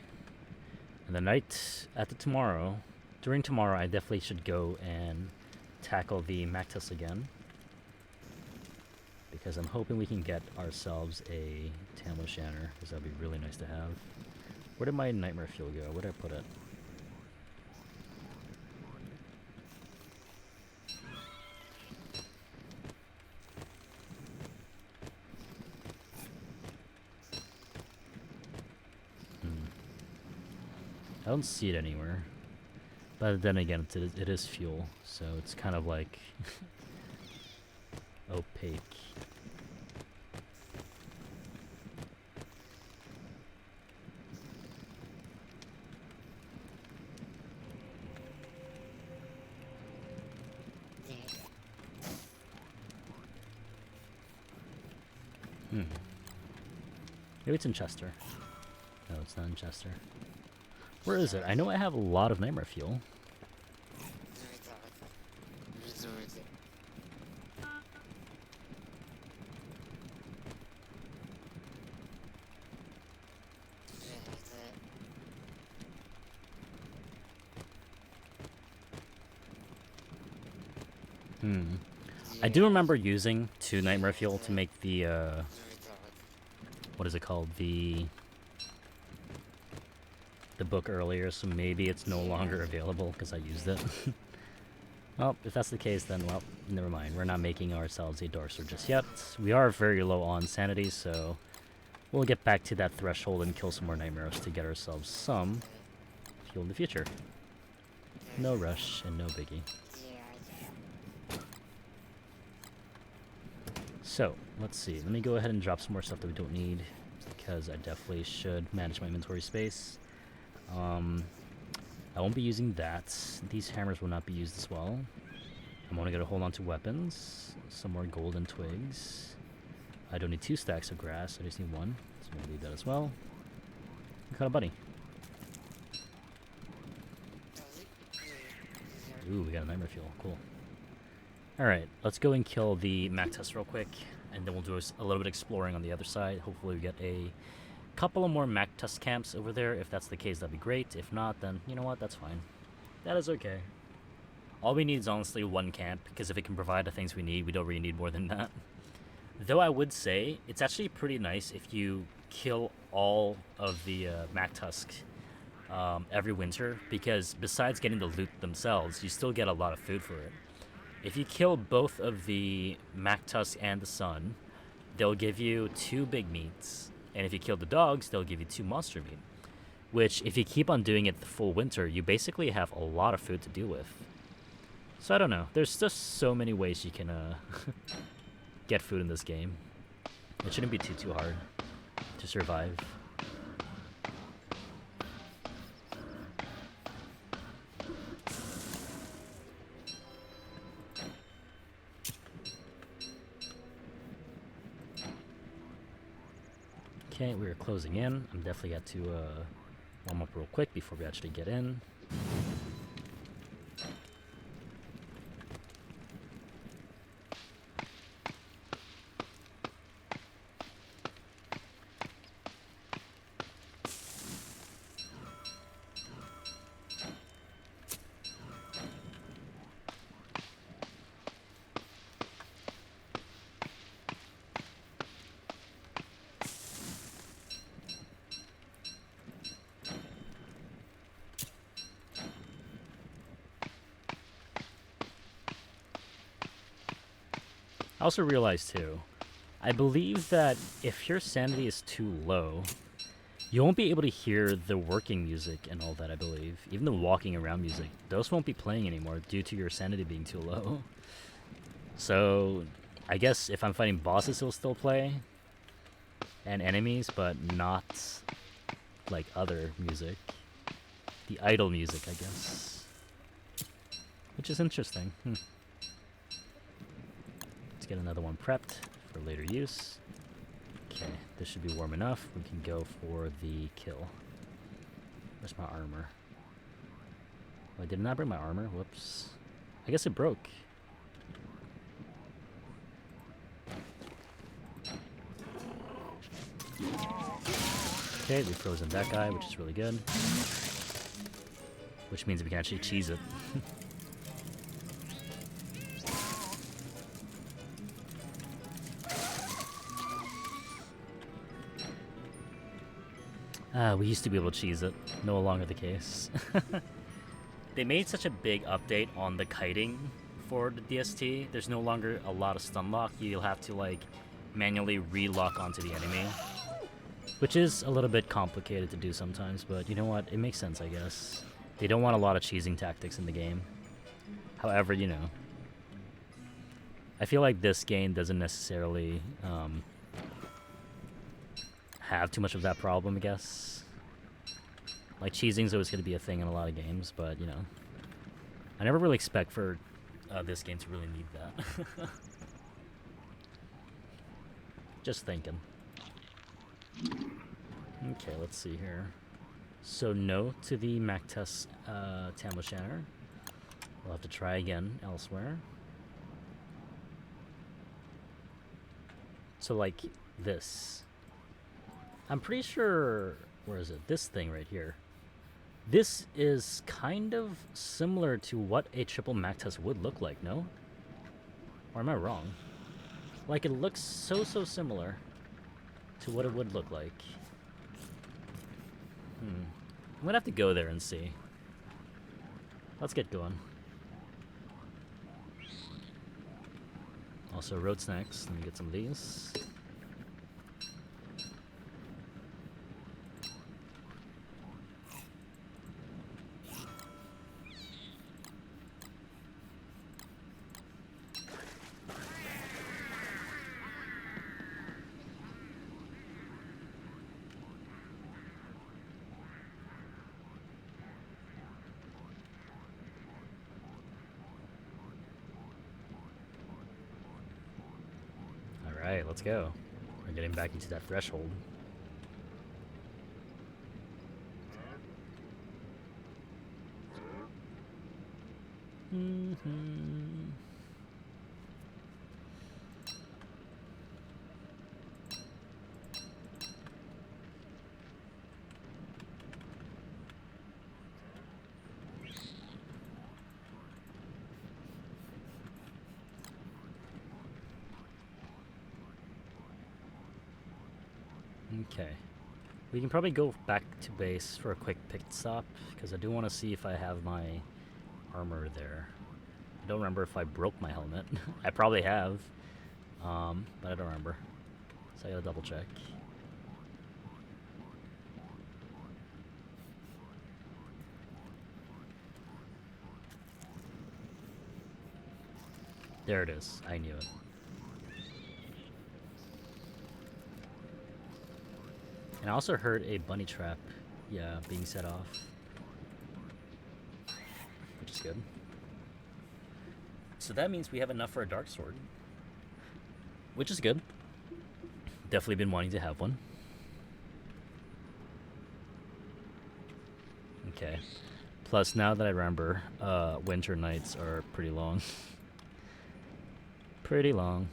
And the night after tomorrow, during tomorrow, I definitely should go and tackle the Mactus again, because I'm hoping we can get ourselves a Tam O Shanter, because that would be really nice to have. Where did my Nightmare Fuel go? Where did I put it? I don't see it anywhere. But then again, it is fuel, so it's kind of like opaque. Maybe it's in Chester. No, it's not in Chester. Where is it? I know I have a lot of Nightmare Fuel. I do remember using 2 Nightmare Fuel to make the, what is it called? The book earlier, so maybe it's no longer available because I used it. Well, if that's the case, then, well, never mind. We're not making ourselves a Dark Sword just yet. We are very low on sanity, so we'll get back to that threshold and kill some more Nightmares to get ourselves some fuel in the future. No rush and no biggie. So, let's see. Let me go ahead and drop some more stuff that we don't need, because I definitely should manage my inventory space. I won't be using that. These hammers will not be used as well. I'm only going to hold on to weapons. Some more golden twigs. I don't need 2 stacks of grass. I just need 1. So I'm going to leave that as well. We got a buddy. Ooh, we got a Nightmare Fuel. Cool. Alright, let's go and kill the Mactus real quick, and then we'll do a little bit of exploring on the other side. Hopefully we get a couple of more Mactus camps over there. If that's the case, that'd be great. If not, then you know what, that's fine. That is okay. All we need is honestly 1 camp, because if it can provide the things we need, we don't really need more than that. Though I would say, it's actually pretty nice if you kill all of the Mactusk every winter, because besides getting the loot themselves, you still get a lot of food for it. If you kill both of the Mactusk and the Sun, they'll give you 2 big meats. And if you kill the dogs, they'll give you 2 monster meat. Which, if you keep on doing it the full winter, you basically have a lot of food to deal with. So I don't know. There's just so many ways you can get food in this game. It shouldn't be too hard to survive. Okay, we are closing in. I'm definitely got to warm up real quick before we actually get in. also realized too, I believe that if your sanity is too low, you won't be able to hear the working music and all that, I believe. Even the walking around music, those won't be playing anymore due to your sanity being too low. So, I guess if I'm fighting bosses, it'll still play. And enemies, but not like other music. The idle music, I guess. Which is interesting. Let's get another one prepped for later use. Okay, this should be warm enough. We can go for the kill. Where's my armor? Oh, I did not bring my armor. Whoops. I guess it broke. Okay, we frozen that guy, which is really good. Which means we can actually cheese it. We used to be able to cheese it. No longer the case. They made such a big update on the kiting for the DST. There's no longer a lot of stun lock. You'll have to like manually re-lock onto the enemy. Which is a little bit complicated to do sometimes, but you know what? It makes sense, I guess. They don't want a lot of cheesing tactics in the game. However, you know, I feel like this game doesn't necessarily have too much of that problem, I guess. Like, cheesing's always going to be a thing in a lot of games, but, you know, I never really expect for this game to really need that. Just thinking. Okay, let's see here. So no to the Mac test Tam O Shanter. We'll have to try again elsewhere. So like this. I'm pretty sure, where is it? This thing right here. This is kind of similar to what a triple Mac test would look like, no? Or am I wrong? Like, it looks so similar to what it would look like. I'm gonna have to go there and see. Let's get going. Also, road snacks. Let me get some of these. Alright, let's go. We're getting back into that threshold. Okay. We can probably go back to base for a quick pit stop, because I do want to see if I have my armor there. I don't remember if I broke my helmet. I probably have, but I don't remember. So I gotta double check. There it is. I knew it. And I also heard a bunny trap, yeah, being set off. Which is good. So that means we have enough for a dark sword. Which is good. Definitely been wanting to have one. Okay. Plus, now that I remember, winter nights are pretty long. Pretty long.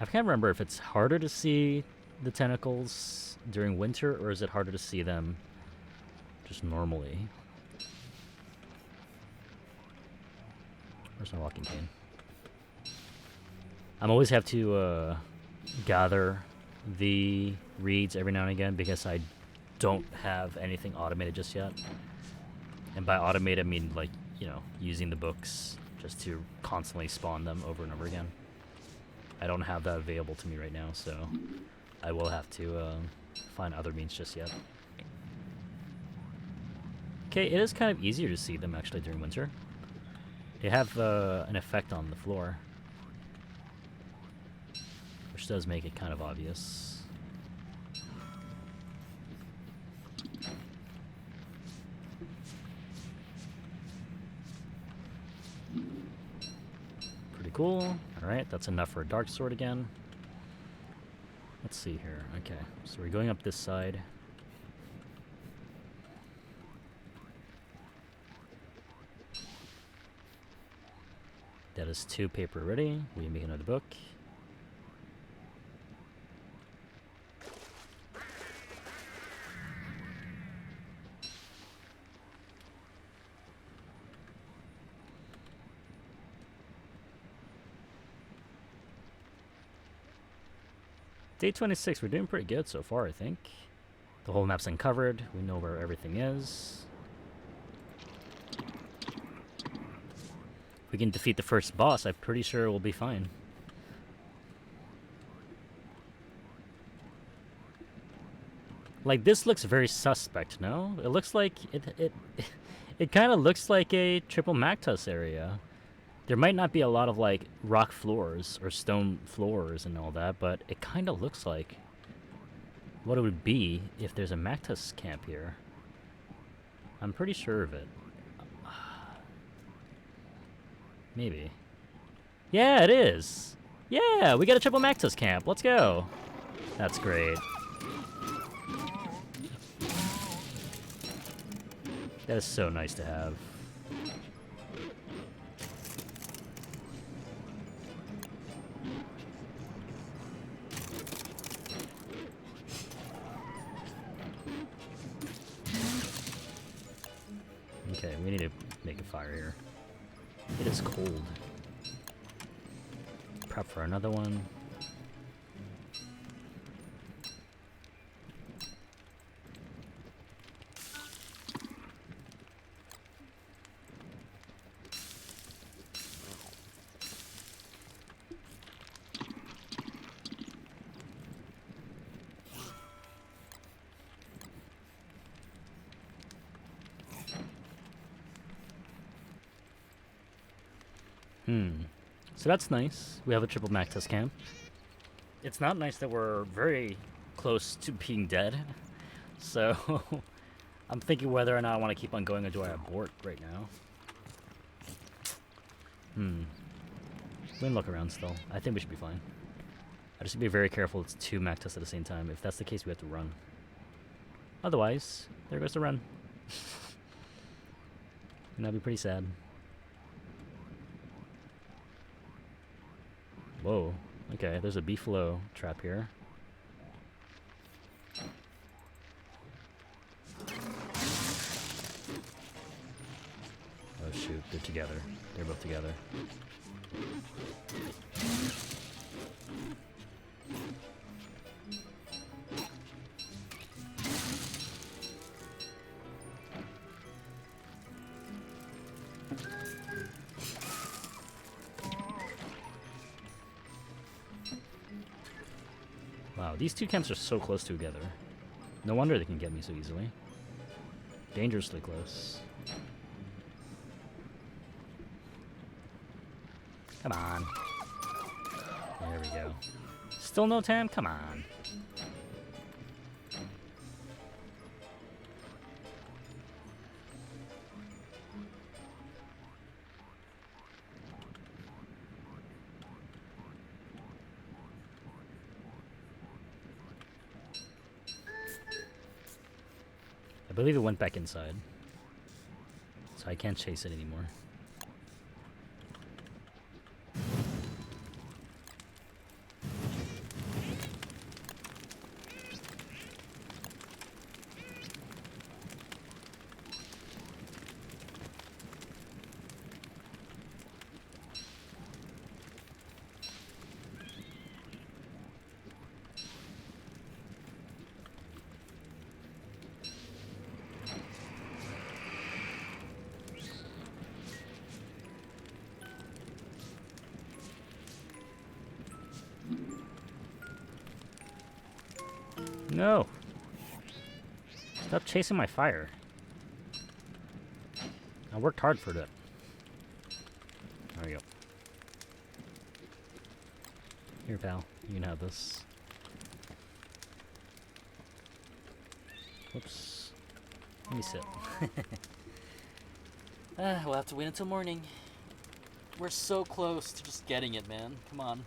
I can't remember if it's harder to see the tentacles during winter, or is it harder to see them just normally? Where's my walking cane? I'm always have to gather the reeds every now and again because I don't have anything automated just yet. And by automated, I mean, like, you know, using the books just to constantly spawn them over and over again. I don't have that available to me right now, so I will have to find other means just yet. Okay, it is kind of easier to see them actually during winter. They have an effect on the floor, which does make it kind of obvious. Pretty cool. Alright, that's enough for a dark sword again. Let's see here. Okay, so we're going up this side. That is 2 paper ready. We make another book. Day 26, we're doing pretty good so far, I think. The whole map's uncovered. We know where everything is. If we can defeat the first boss, I'm pretty sure we'll be fine. Like, this looks very suspect, no? It looks like it kind of looks like a triple Mactus area. There might not be a lot of, like, rock floors or stone floors and all that, but it kind of looks like what it would be if there's a Mactus camp here. I'm pretty sure of it. Maybe. Yeah, it is! Yeah, we got a triple Mactus camp. Let's go! That's great. That is so nice to have. Okay, we need to make a fire here. It is cold. Prep for another one. So that's nice. We have a triple Mactus camp. It's not nice that we're very close to being dead. So I'm thinking whether or not I want to keep on going or do I abort right now. We can look around still. I think we should be fine. I just have to be very careful. It's 2 Mactus at the same time. If that's the case, we have to run. Otherwise, there goes the run. And that'd be pretty sad. Whoa. Okay, there's a beefalo trap here. Oh shoot, they're together. They're both together. Wow, these 2 camps are so close together. No wonder they can get me so easily. Dangerously close. Come on. There we go. Still no Tam? Come on. I believe it went back inside, so I can't chase it anymore. No! Stop chasing my fire. I worked hard for that. There we go. Here, pal. You can have this. Whoops. Let me sit. We'll have to wait until morning. We're so close to just getting it, man. Come on.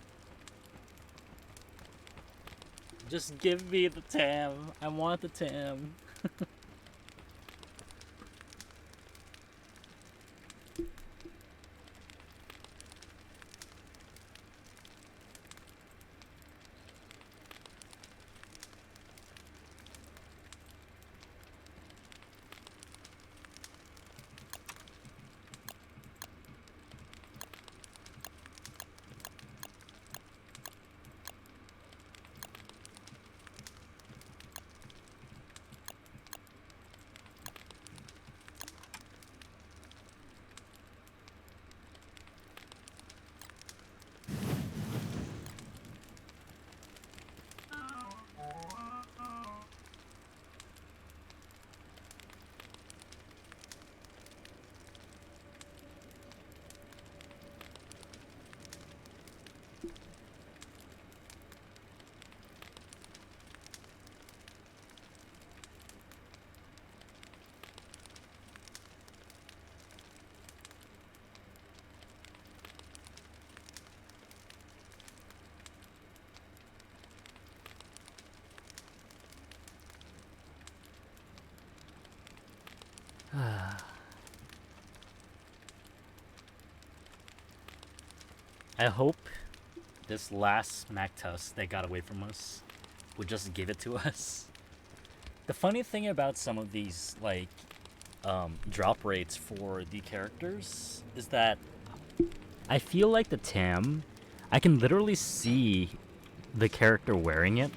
Just give me the Tam. I want the Tam. I hope this last Mactus that got away from us would just give it to us. The funny thing about some of these, like, drop rates for the characters is that I feel like the Tam, I can literally see the character wearing it.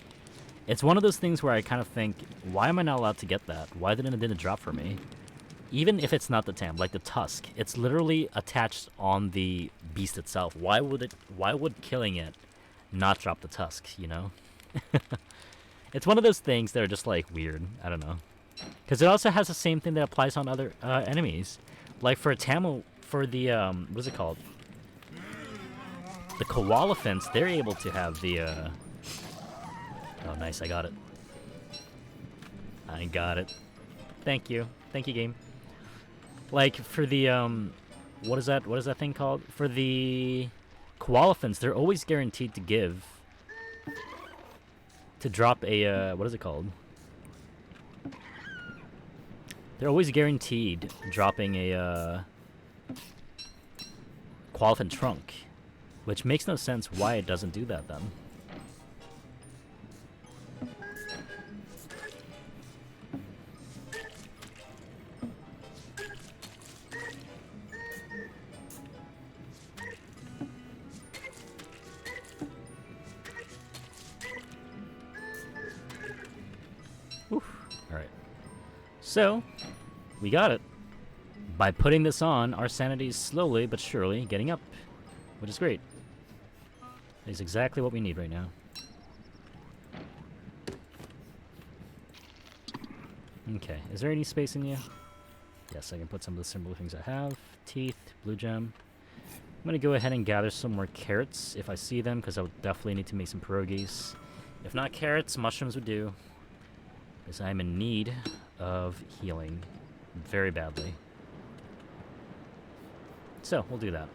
It's one of those things where I kind of think, why am I not allowed to get that? Why didn't it drop for me? Even if it's not the Tam, like the tusk, it's literally attached on the beast itself. Why would killing it not drop the tusk, you know? It's one of those things that are just like weird. I don't know. Because it also has the same thing that applies on other enemies. Like for a Tam, for the, what is it called? The Koalefants, they're able to have the, oh nice, I got it. I got it. Thank you. Thank you, game. Like for the what is that thing called? For the Koalefants, they're always guaranteed to drop a what is it called? They're always guaranteed dropping a Koalefant trunk, which makes no sense why it doesn't do that then. So, we got it. By putting this on, our sanity is slowly but surely getting up, which is great. It's exactly what we need right now. Okay, is there any space in you? Yes, I can put some of the similar things I have. Teeth, blue gem. I'm going to go ahead and gather some more carrots if I see them, because I would definitely need to make some pierogies. If not carrots, mushrooms would do. Because I'm in need of healing very badly. So, we'll do that.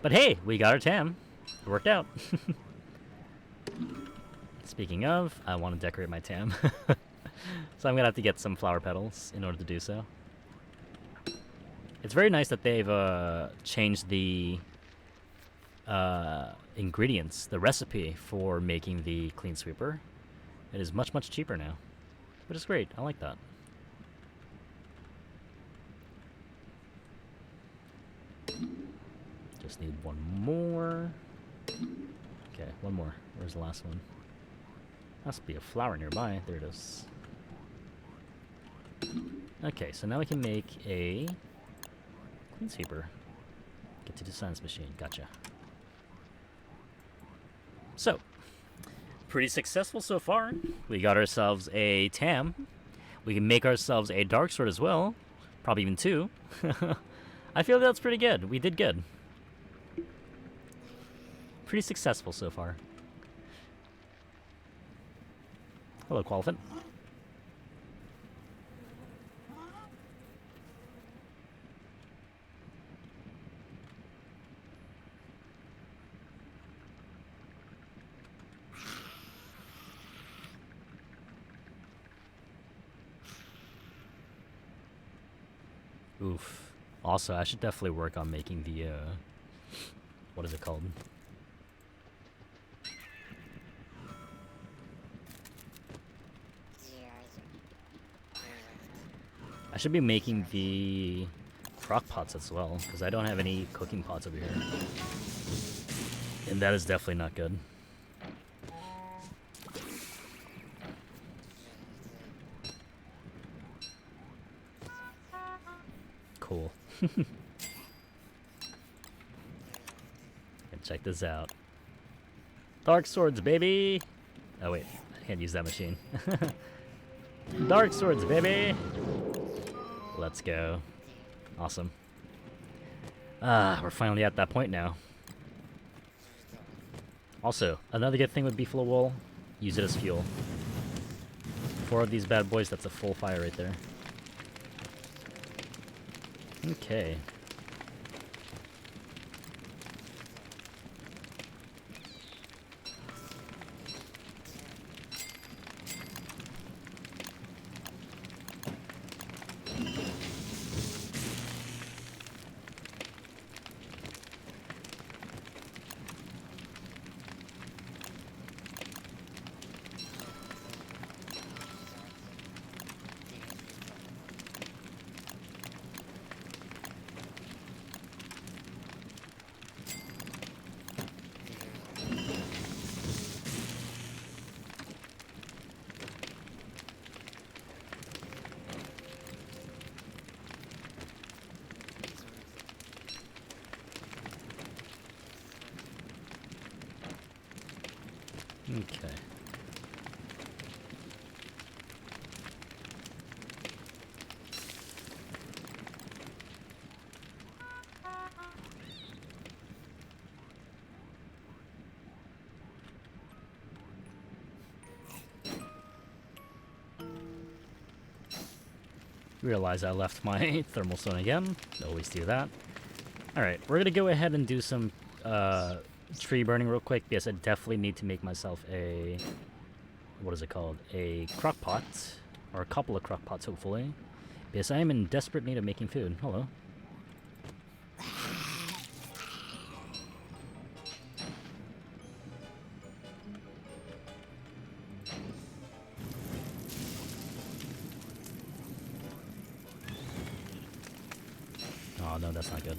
But hey, we got our Tam. It worked out. Speaking of, I want to decorate my Tam. So I'm going to have to get some flower petals in order to do so. It's very nice that they've changed the ingredients, the recipe for making the Clean Sweeper. It is much, much cheaper now, which is great. I like that. Just need one more. Okay, one more. Where's the last one? Must be a flower nearby. There it is. Okay, so now we can make a Clean Sweeper. Get to the science machine. Gotcha. So, pretty successful so far. We got ourselves a Tam. We can make ourselves a Dark Sword as well. Probably even 2. I feel that's pretty good. We did good. Pretty successful so far. Hello, Qualiphant. Oof. Also, I should definitely work on making the, what is it called? I should be making the crock pots as well, because I don't have any cooking pots over here. And that is definitely not good. Cool. And check this out. Dark swords, baby! Oh wait, I can't use that machine. Dark swords, baby! Let's go. Awesome. Ah, we're finally at that point now. Also, another good thing with beefalo wool, use it as fuel. 4 of these bad boys, that's a full fire right there. Okay. Okay. Realize I left my thermal stone again. Always do that. Alright, we're gonna go ahead and do some tree burning real quick, because I definitely need to make myself a, what is it called, a crock pot, or a couple of crock pots hopefully, because I am in desperate need of making food. Hello. Oh no, that's not good.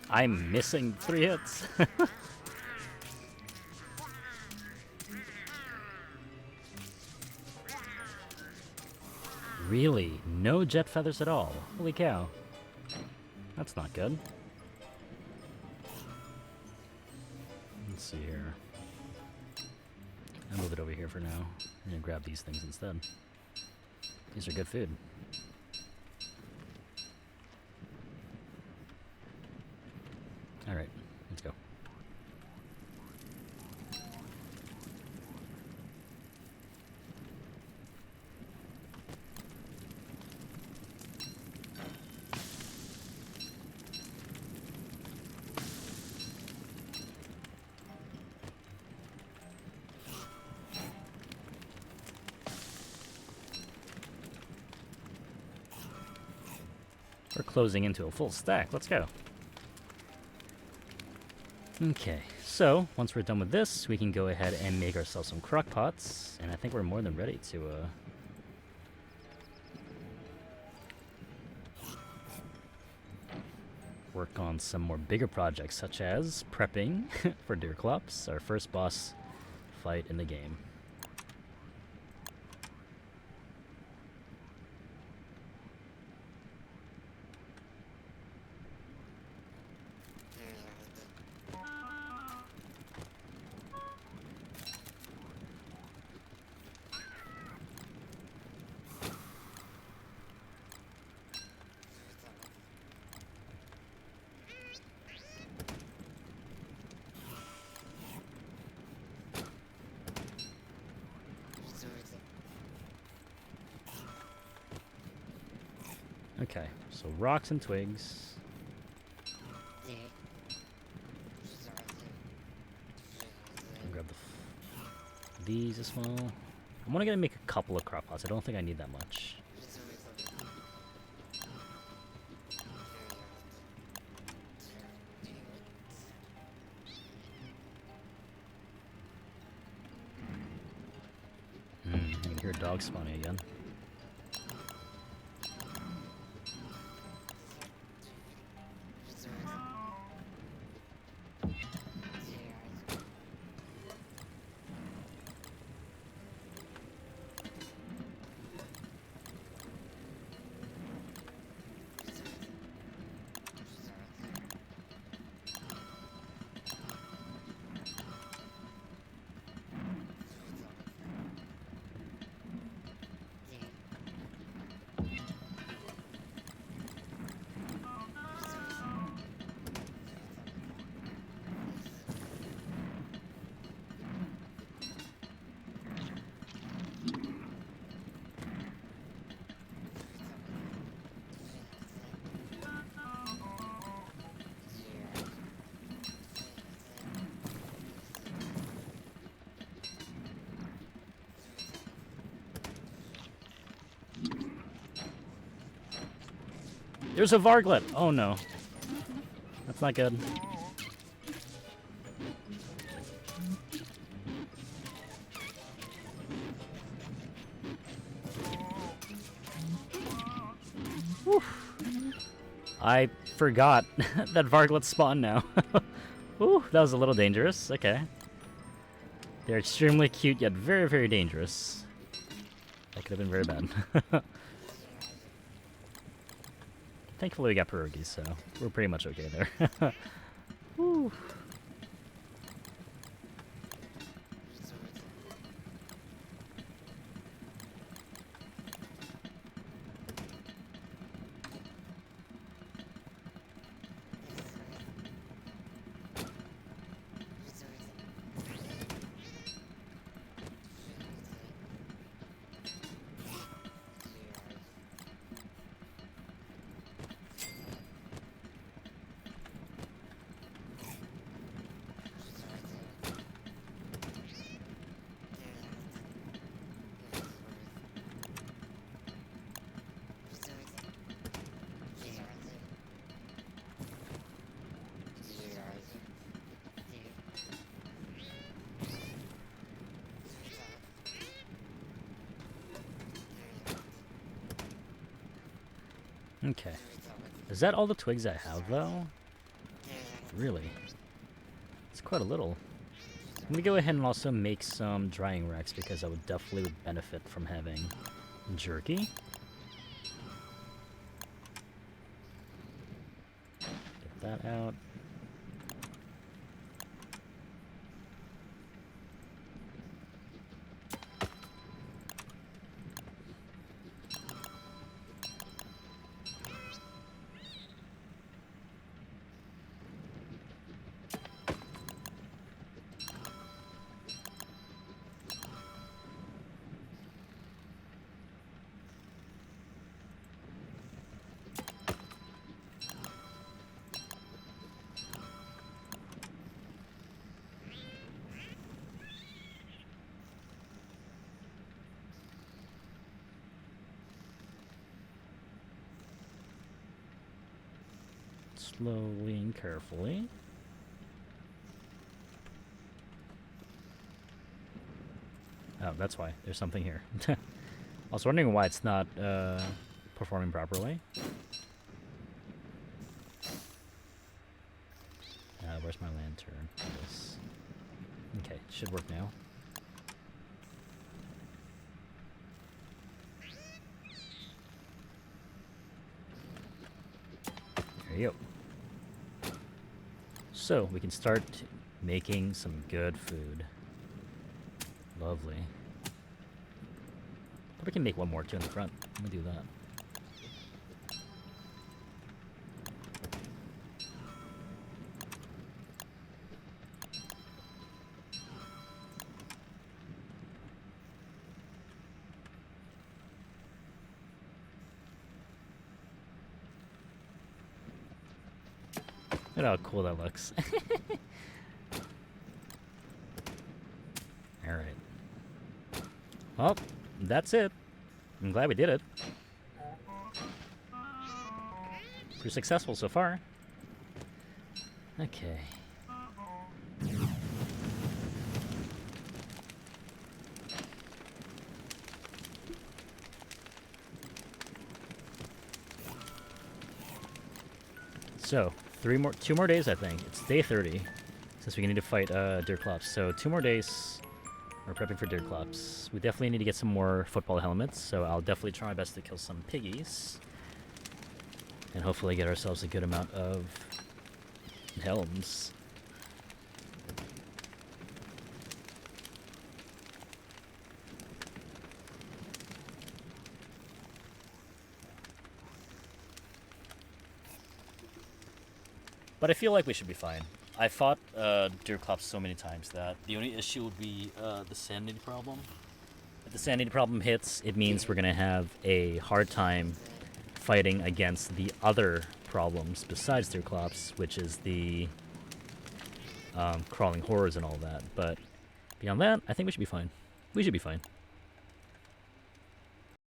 I'm missing 3 hits. Really? No jet feathers at all? Holy cow. That's not good. Let's see here. I'll move it over here for now. I'm gonna grab these things instead. These are good food. Alright, let's go. We're closing into a full stack. Let's go. Okay, so once we're done with this, we can go ahead and make ourselves some crock pots, and I think we're more than ready to work on some more bigger projects, such as prepping for Deerclops, our first boss fight in the game. Okay, so rocks and twigs. I'll grab these as well. I'm only gonna make a couple of crock pots. I don't think I need that much. I can hear dogs spawning again. There's a varglet! Oh no. That's not good. Whew. I forgot that varglets spawn now. Ooh, that was a little dangerous. Okay. They're extremely cute, yet very, very dangerous. That could have been very bad. Thankfully we got pierogies, so we're pretty much okay there. Woo. Okay. Is that all the twigs I have, though? really. It's quite a little. I'm gonna go ahead and also make some drying racks because I would definitely benefit from having jerky. Get that out. Slowly and carefully. Oh, that's why. There's something here. I was wondering why it's not performing properly. Where's my lantern? This. Okay, should work now. There you go. So, we can start making some good food. Lovely. Probably can make one more too in the front. I'm gonna do that. Look at how cool that looks. Alright. Well, that's it. I'm glad we did it. Pretty successful so far. Okay. So, two more days, I think. It's day 30, since we need to fight Deerclops. So 2 more days. We're prepping for Deerclops. We definitely need to get some more football helmets, so I'll definitely try my best to kill some piggies. And hopefully get ourselves a good amount of helms. But I feel like we should be fine. I fought Deerclops so many times that the only issue would be the sanity problem. If the sanity problem hits, it means we're going to have a hard time fighting against the other problems besides Deerclops, which is the crawling horrors and all that. But beyond that, I think we should be fine. We should be fine.